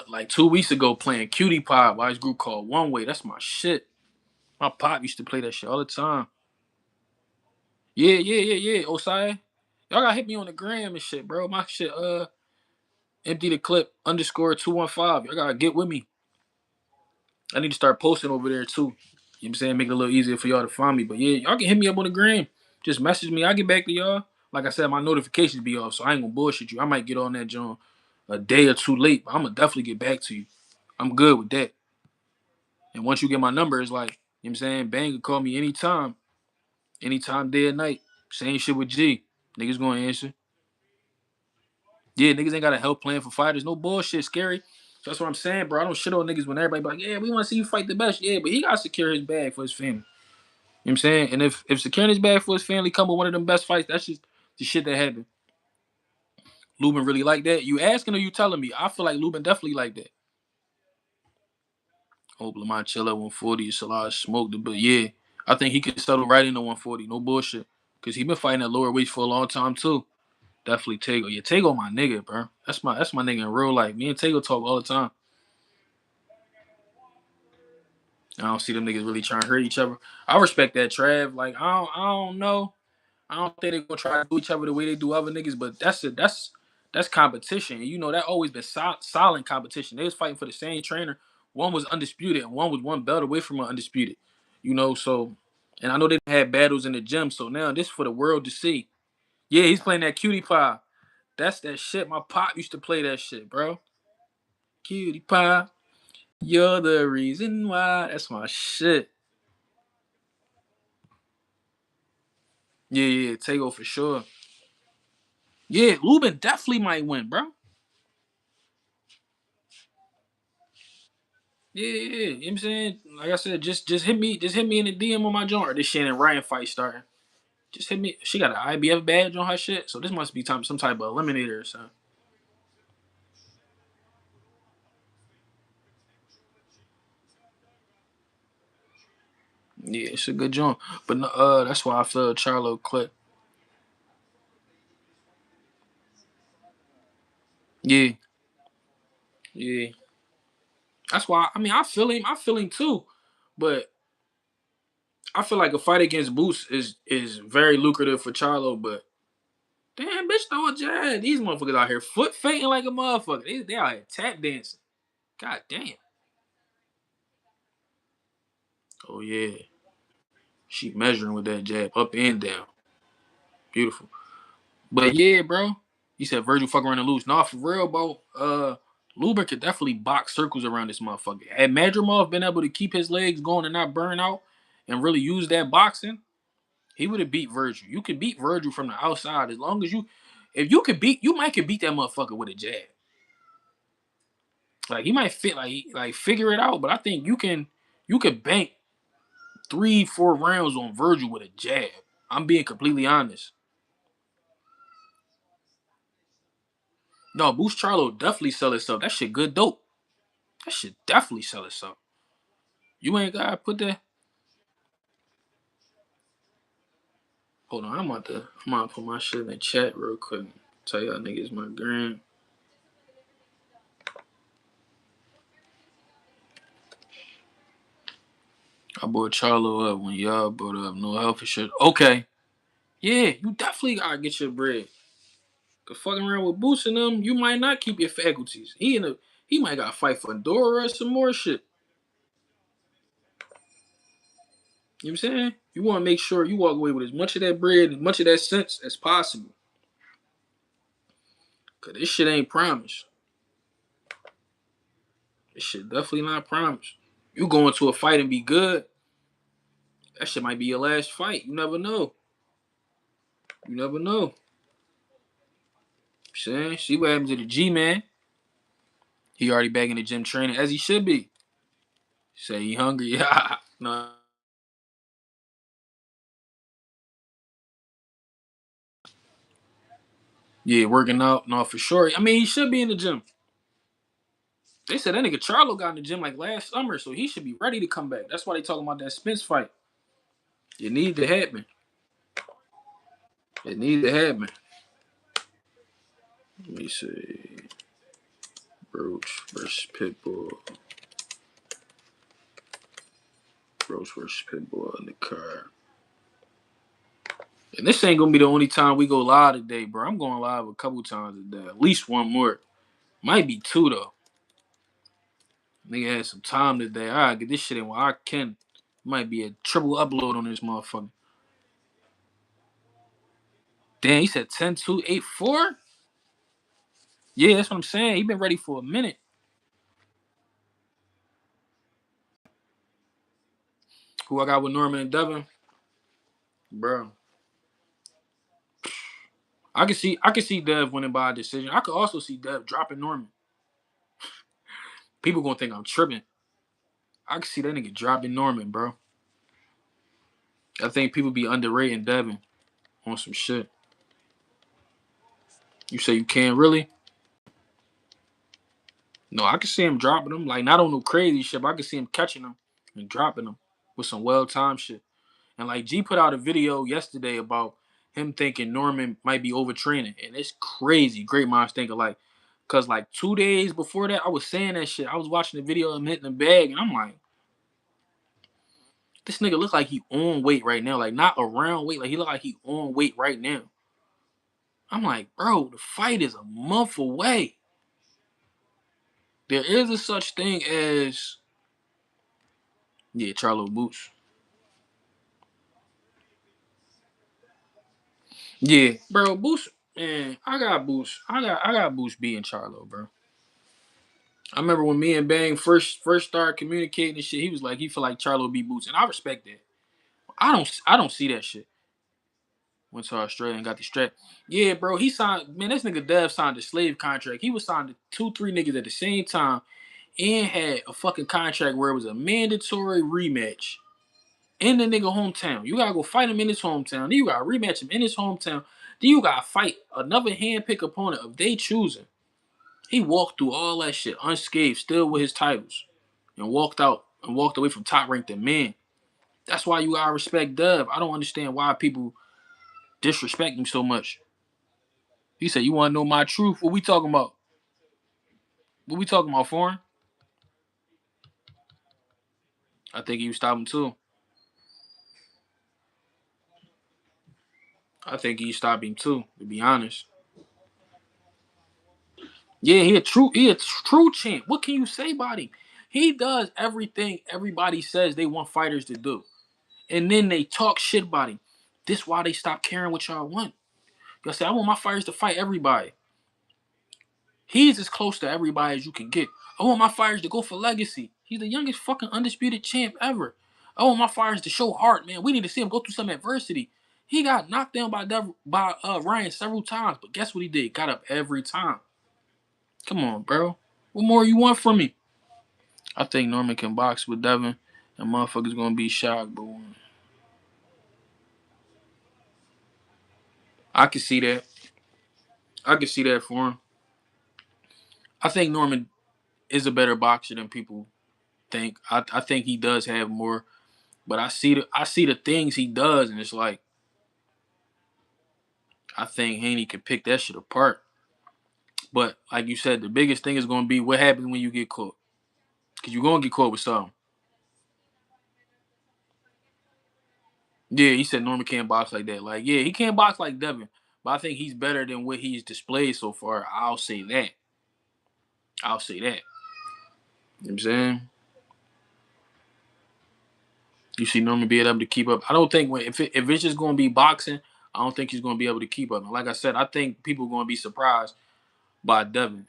like 2 weeks ago playing Cutie Pie by his group called One Way. That's my shit. My pop used to play that shit all the time. Yeah. Osai. Y'all gotta hit me on the gram and shit, bro. My shit, empty the clip underscore 215. Y'all gotta get with me. I need to start posting over there too. You know what I'm saying? Make it a little easier for y'all to find me. But yeah, y'all can hit me up on the gram. Just message me. I'll get back to y'all. Like I said, my notifications be off, so I ain't gonna bullshit you. I might get on that joint a day or two late, but I'm gonna definitely get back to you. I'm good with that. And once you get my number, it's like, you know what I'm saying? Bang can call me anytime, day or night. Same shit with G. Niggas gonna answer. Yeah, niggas ain't got a health plan for fighters. No bullshit, scary. So that's what I'm saying, bro. I don't shit on niggas when everybody be like, yeah, we wanna see you fight the best. Yeah, but he gotta secure his bag for his family. You know what I'm saying? And if securing his bag for his family come with one of them best fights, that's just the shit that happened. Lubin really like that. You asking or you telling me? I feel like Lubin definitely like that. Hope Lamont chill at 140. Salah smoked it, but yeah, I think he could settle right into 140. No bullshit, cause he been fighting at lower weights for a long time too. Definitely Tego. Yeah, Tego my nigga, bro. That's my nigga in real life. Me and Tego talk all the time. I don't see them niggas really trying to hurt each other. I respect that, Trav. Like I don't know. I don't think they're gonna try to do each other the way they do other niggas, but that's competition. And you know that always been solid competition. They was fighting for the same trainer. One was undisputed, and one was one belt away from an undisputed. You know, so and I know they had battles in the gym. So now this for the world to see. Yeah, he's playing that cutie pie. That's that shit. My pop used to play that shit, bro. Cutie pie, you're the reason why. That's my shit. Yeah, Tego for sure. Yeah, Lubin definitely might win, bro. Yeah. You know what I'm saying? Like I said, just hit me in the DM on my joint. Or this Shannon Ryan fight starting. Just hit me. She got an IBF badge on her shit, so this must be some type of eliminator or something. Yeah, it's a good joint. But no, that's why I feel Charlo clip. Yeah, yeah. That's why I mean I feel him. I feel him too. But I feel like a fight against Boots is very lucrative for Charlo, but damn, bitch, throw a jab. These motherfuckers out here foot fainting like a motherfucker. They out here tap dancing. God damn. Oh yeah. She measuring with that jab up and down. Beautiful. But yeah, bro. You said Virgil fuck around and lose. Nah, for real, bro. Luber could definitely box circles around this motherfucker. Had Madrimov been able to keep his legs going and not burn out and really use that boxing, he would have beat Virgil. You could beat Virgil from the outside as long as if you could beat, you might could beat that motherfucker with a jab. Like he might fit, like figure it out. But I think you could bank 3-4 rounds on Virgil with a jab. I'm being completely honest. No, Boost Charlo definitely sell itself. That shit good dope. That shit definitely sell itself. You ain't gotta put that. Hold on, I'm about to put my shit in the chat real quick. Tell y'all niggas my gram. I brought Charlo up when y'all brought up no health insurance. Okay. Yeah, you definitely gotta get your bread. Cause fucking around with Boots and them, you might not keep your faculties. He might got to fight for Dora or some more shit. You know what I'm saying? You want to make sure you walk away with as much of that bread and much of that sense as possible. Cause this shit ain't promised. This shit definitely not promised. You go into a fight and be good, that shit might be your last fight. You never know. You never know. Saying, see what happens to the G man. He already back in the gym training as he should be. Say he hungry. Yeah. No. Yeah, working out. No, for sure. I mean, he should be in the gym. They said that nigga Charlo got in the gym like last summer, so he should be ready to come back. That's why they talking about that Spence fight. It need to happen. It need to happen. Let me see. Roach versus Pitbull. Roach versus Pitbull in the car. And this ain't gonna be the only time we go live today, bro. I'm going live a couple times a day. At least one more. Might be two though. Nigga had some time today. I gotta get this shit in while I can. Might be a triple upload on this motherfucker. Damn, he said 10-2-8-4? Yeah, that's what I'm saying. He been ready for a minute. Who I got with Norman and Devin? Bro. I can see Dev winning by a decision. I could also see Dev dropping Norman. People gonna think I'm tripping. I can see that nigga dropping Norman, bro. I think people be underrating Devin on some shit. You say you can't really? No, I can see him dropping them. Like, not on no crazy shit, but I can see him catching them and dropping them with some well-timed shit. And, like, G put out a video yesterday about him thinking Norman might be overtraining. And it's crazy. Great minds think alike. Because, like, 2 days before that, I was saying that shit. I was watching the video of him hitting the bag, and I'm like, this nigga look like he on weight right now. Like, not around weight. Like, he look like he on weight right now. I'm like, bro, the fight is a month away. There is a such thing as, yeah, Charlo Boots. Yeah, bro, Boots, man, I got Boots beating Charlo, bro. I remember when me and Bang first started communicating and shit, he was like, he feel like Charlo beat Boots, and I respect that. I don't see that shit. Went to Australia and got the strap. Yeah, bro, he signed, man, this nigga Dev signed a slave contract. He was signed to 2, 3 niggas at the same time and had a fucking contract where it was a mandatory rematch in the nigga hometown. You gotta go fight him in his hometown. Then you gotta rematch him in his hometown. Then you gotta fight another handpicked opponent of they choosing. He walked through all that shit unscathed, still with his titles, and walked out and walked away from top ranked men. That's why you gotta respect Dub. I don't understand why people disrespect him so much. He said, "You want to know my truth? What we talking about? What we talking about, foreign?" I think he was stopping too. I think he stopped him too. To be honest, yeah, he a true champ. What can you say about him? He does everything everybody says they want fighters to do, and then they talk shit about him. This why they stop caring what y'all want. Y'all say I want my fighters to fight everybody. He's as close to everybody as you can get. I want my fighters to go for legacy. He's the youngest fucking undisputed champ ever. I want my fighters to show heart, man. We need to see him go through some adversity. He got knocked down by Ryan several times, but guess what he did? Got up every time. Come on, bro. What more you want from me? I think Norman can box with Devin, and motherfuckers gonna be shocked, but I can see that. I can see that for him. I think Norman is a better boxer than people think. I think he does have more. But I see the things he does, and it's like I think Haney can pick that shit apart. But like you said, the biggest thing is gonna be what happens when you get caught, because you're gonna get caught with something. Yeah, he said Norman can't box like that. Like, yeah, he can't box like Devin, but I think he's better than what he's displayed so far. I'll say that. I'll say that. You know what I'm saying? You see Norman being able to keep up. I don't think if it's just going to be boxing, I don't think he's going to be able to keep up. And like I said, I think people are going to be surprised by Devin.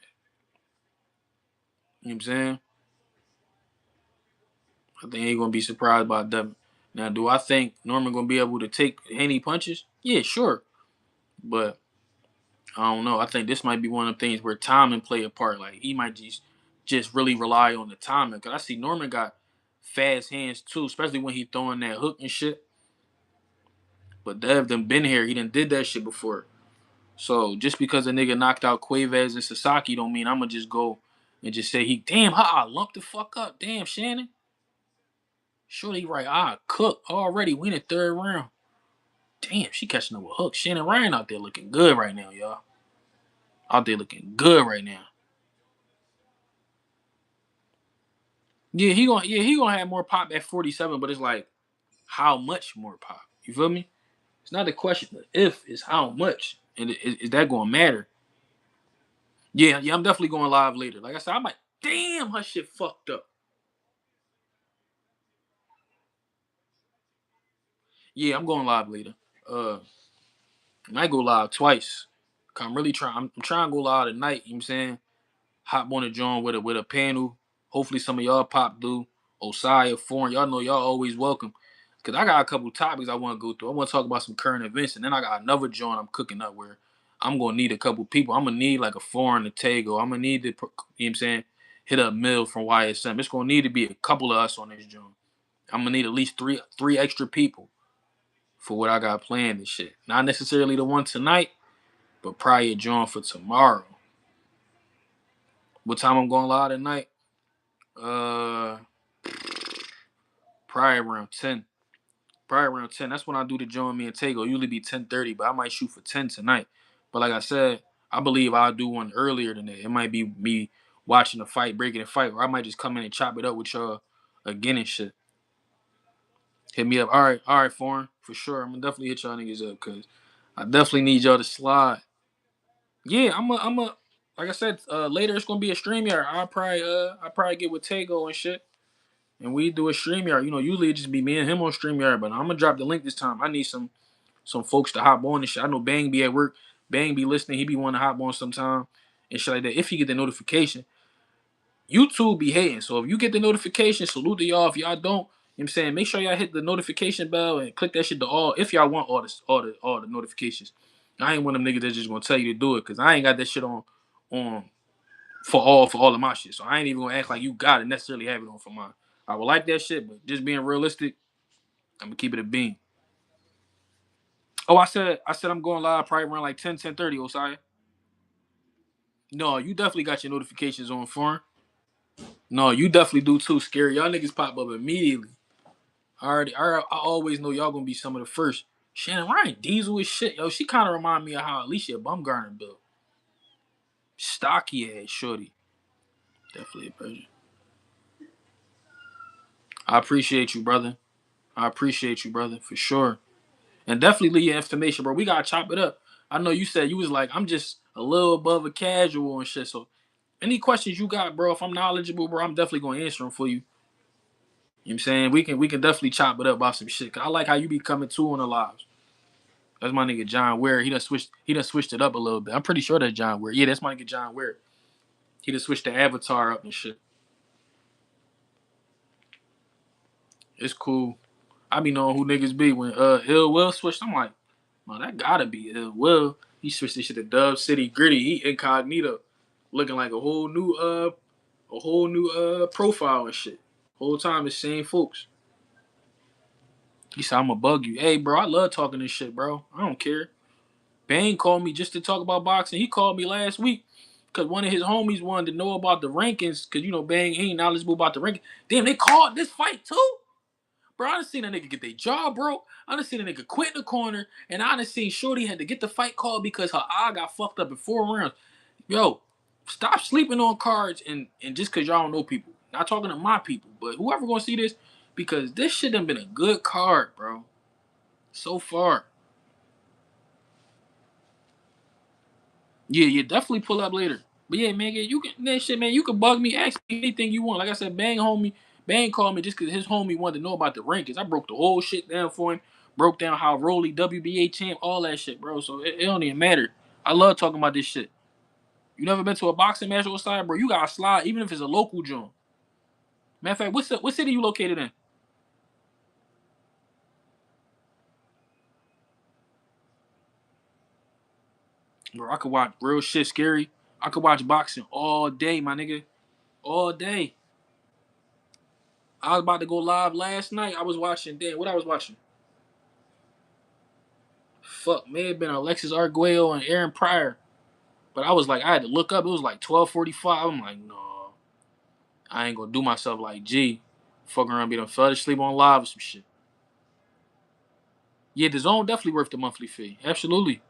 You know what I'm saying? I think they're going to be surprised by Devin. Now, do I think Norman going to be able to take any punches? Yeah, sure. But I don't know. I think this might be one of the things where timing play a part. Like he might just really rely on the timing. Cause I see Norman got fast hands too, especially when he throwing that hook and shit. But Dev done been here. He done did that shit before. So just because a nigga knocked out Cuevas and Sasaki don't mean I'ma just go and just say damn, I lumped the fuck up. Damn, Shannon. Shorty right, I cook already. We in the third round. Damn, she catching up with hooks. Shannon Ryan out there looking good right now, y'all. Out there looking good right now. Yeah, he gonna have more pop at 47, but it's like how much more pop? You feel me? It's not the question of if, it's how much. And is that gonna matter? Yeah, I'm definitely going live later. Like I said, I'm like, damn, her shit fucked up. Yeah, I'm going live later. I might go live twice. I'm really trying. I'm trying to go live tonight. You know what I'm saying? Hop on a joint with a panel. Hopefully some of y'all pop through. Osaya, Foreign. Y'all know y'all always welcome. Cause I got a couple topics I want to go through. I want to talk about some current events, and then I got another joint I'm cooking up where I'm gonna need a couple people. I'm gonna need like a Foreign to Tego. I'm gonna need to, you know what I'm saying, hit up Mill from YSM. It's gonna need to be a couple of us on this joint. I'm gonna need at least three extra people for what I got planned and shit. Not necessarily the one tonight, but probably a joint for tomorrow. What time I'm going live tonight? Uh, Probably around 10. Probably around 10. That's when I do the joint me and Tego. Usually be 10:30, but I might shoot for 10 tonight. But like I said, I believe I'll do one earlier than that. It might be me watching the fight, breaking the fight, or I might just come in and chop it up with y'all again and shit. Hit me up. All right, Foreign, for sure. I'm gonna definitely hit y'all niggas up because I definitely need y'all to slide. Yeah, like I said, later it's gonna be a StreamYard. I'll probably get with Tego and shit. And we do a StreamYard. You know, usually it just be me and him on StreamYard, but I'm gonna drop the link this time. I need some folks to hop on and shit. I know Bang be at work. Bang be listening. He be wanting to hop on sometime and shit like that. If you get the notification, YouTube be hating. So if you get the notification, salute to y'all. If y'all don't, you know what I'm saying, make sure y'all hit the notification bell and click that shit to all if y'all want all the notifications. I ain't one of them niggas that's just gonna tell you to do it because I ain't got that shit on for all of my shit. So I ain't even gonna act like you gotta necessarily have it on for mine. I would like that shit, but just being realistic, I'm gonna keep it a bean. Oh, I said I'm going live probably around like 10:30, Osaya. No, you definitely got your notifications on, Foreign. No, you definitely do too, Scary. Y'all niggas pop up immediately. I always know y'all gonna be some of the first. Shannon Ryan, Diesel is shit. Yo, she kind of remind me of how Alicia Bumgarner built. Stocky ass shorty. Definitely a pleasure. I appreciate you, brother. I appreciate you, brother, for sure. And definitely leave your information, bro. We gotta chop it up. I know you said you was like, I'm just a little above a casual and shit. So any questions you got, bro, if I'm knowledgeable, bro, I'm definitely gonna answer them for you. You know what I'm saying? We can definitely chop it up about some shit. 'Cause I like how you be coming to on the lives. That's my nigga John Ware. He done switched it up a little bit. I'm pretty sure that's John Ware. Yeah, that's my nigga John Ware. He done switched the avatar up and shit. It's cool. I be knowing who niggas be when Ill Will switched. I'm like, man, that gotta be Ill Will. He switched this shit to Dub City Gritty. He incognito, looking like a whole new profile and shit. Whole time the same folks. He said, "I'ma bug you." Hey, bro, I love talking this shit, bro. I don't care. Bane called me just to talk about boxing. He called me last week because one of his homies wanted to know about the rankings because, you know, Bang ain't knowledgeable about the rankings. Damn, they called this fight too? Bro, I done seen a nigga get their jaw broke. I done seen a nigga quit in the corner. And I done seen Shorty had to get the fight called because her eye got fucked up in 4 rounds. Yo, stop sleeping on cards and just because y'all don't know people. Not talking to my people, but whoever gonna see this, because this shit done been a good card, bro. So far. Yeah, definitely pull up later. But yeah, man, you can that shit, man. You can bug me, ask me anything you want. Like I said, Bang called me just because his homie wanted to know about the rankings. I broke the whole shit down for him. Broke down how Rolly WBA champ, all that shit, bro. So it don't even matter. I love talking about this shit. You never been to a boxing match outside, bro? You gotta slide, even if it's a local joint. Matter of fact, what city you located in? Bro, I could watch real shit scary. I could watch boxing all day, my nigga. All day. I was about to go live last night. I was watching, damn, what I was watching? Fuck, may have been Alexis Arguello and Aaron Pryor. But I was like, I had to look up. It was like 12:45. I'm like, no, I ain't gonna do myself like G. Fucking around, be done fell asleep on live or some shit. Yeah, the zone definitely worth the monthly fee. Absolutely.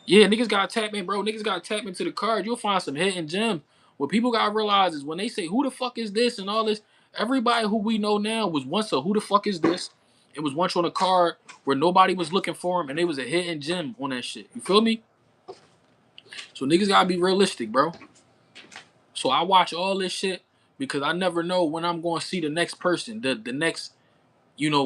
Yeah, niggas gotta tap in, bro. Niggas gotta tap into the card. You'll find some hidden gems. What people gotta realize is when they say who the fuck is this and all this, everybody who we know now was once a who the fuck is this. It was once on a card where nobody was looking for him and they was a hidden gem on that shit. You feel me? So niggas gotta be realistic, bro. So I watch all this shit because I never know when I'm gonna see the next person, the next,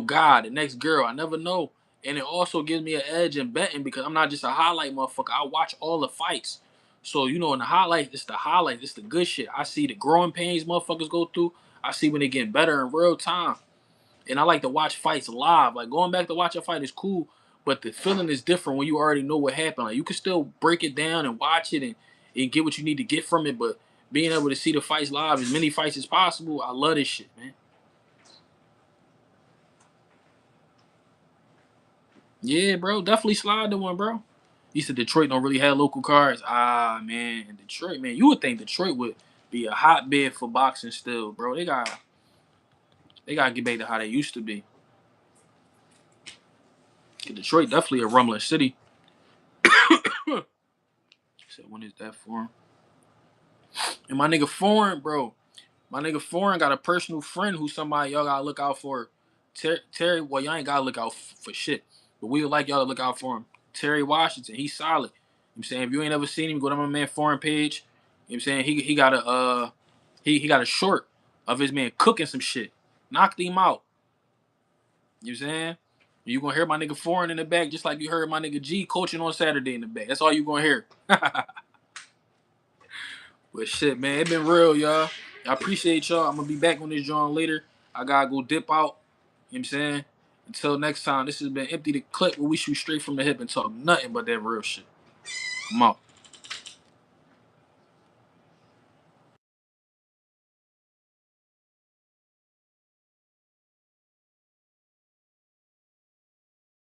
guy, the next girl. I never know. And it also gives me an edge in betting because I'm not just a highlight motherfucker. I watch all the fights. So, in the highlight, it's the highlight. It's the good shit. I see the growing pains motherfuckers go through. I see when they get better in real time. And I like to watch fights live. Like going back to watch a fight is cool, but the feeling is different when you already know what happened. Like you can still break it down and watch it and get what you need to get from it, but being able to see the fights live, as many fights as possible, I love this shit, man. Yeah, bro, definitely slide to one, bro. You said Detroit don't really have local cards. Ah, man, in Detroit, man, you would think Detroit would be a hotbed for boxing still, bro. They gotta get back to how they used to be. Detroit definitely a rumbling city. Said when is that for? And my nigga Foreign, bro. My nigga Foreign got a personal friend who's somebody y'all gotta look out for. Terry, well, y'all ain't gotta look out for shit. But we would like y'all to look out for him. Terry Washington, he's solid. You know what I'm saying? If you ain't ever seen him, go to my man Foreign page. You know what I'm saying? He got he got a short of his man cooking some shit. Knocked him out. You know what I'm saying? You gonna hear my nigga Foreign in the back just like you heard my nigga G coaching on Saturday in the back. That's all you gonna hear. But shit, man, it been real, y'all. I appreciate y'all. I'm gonna be back on this joint later. I gotta go dip out. You know what I'm saying? Until next time, this has been Empty the Clip where we shoot straight from the hip and talk nothing but that real shit. I'm out.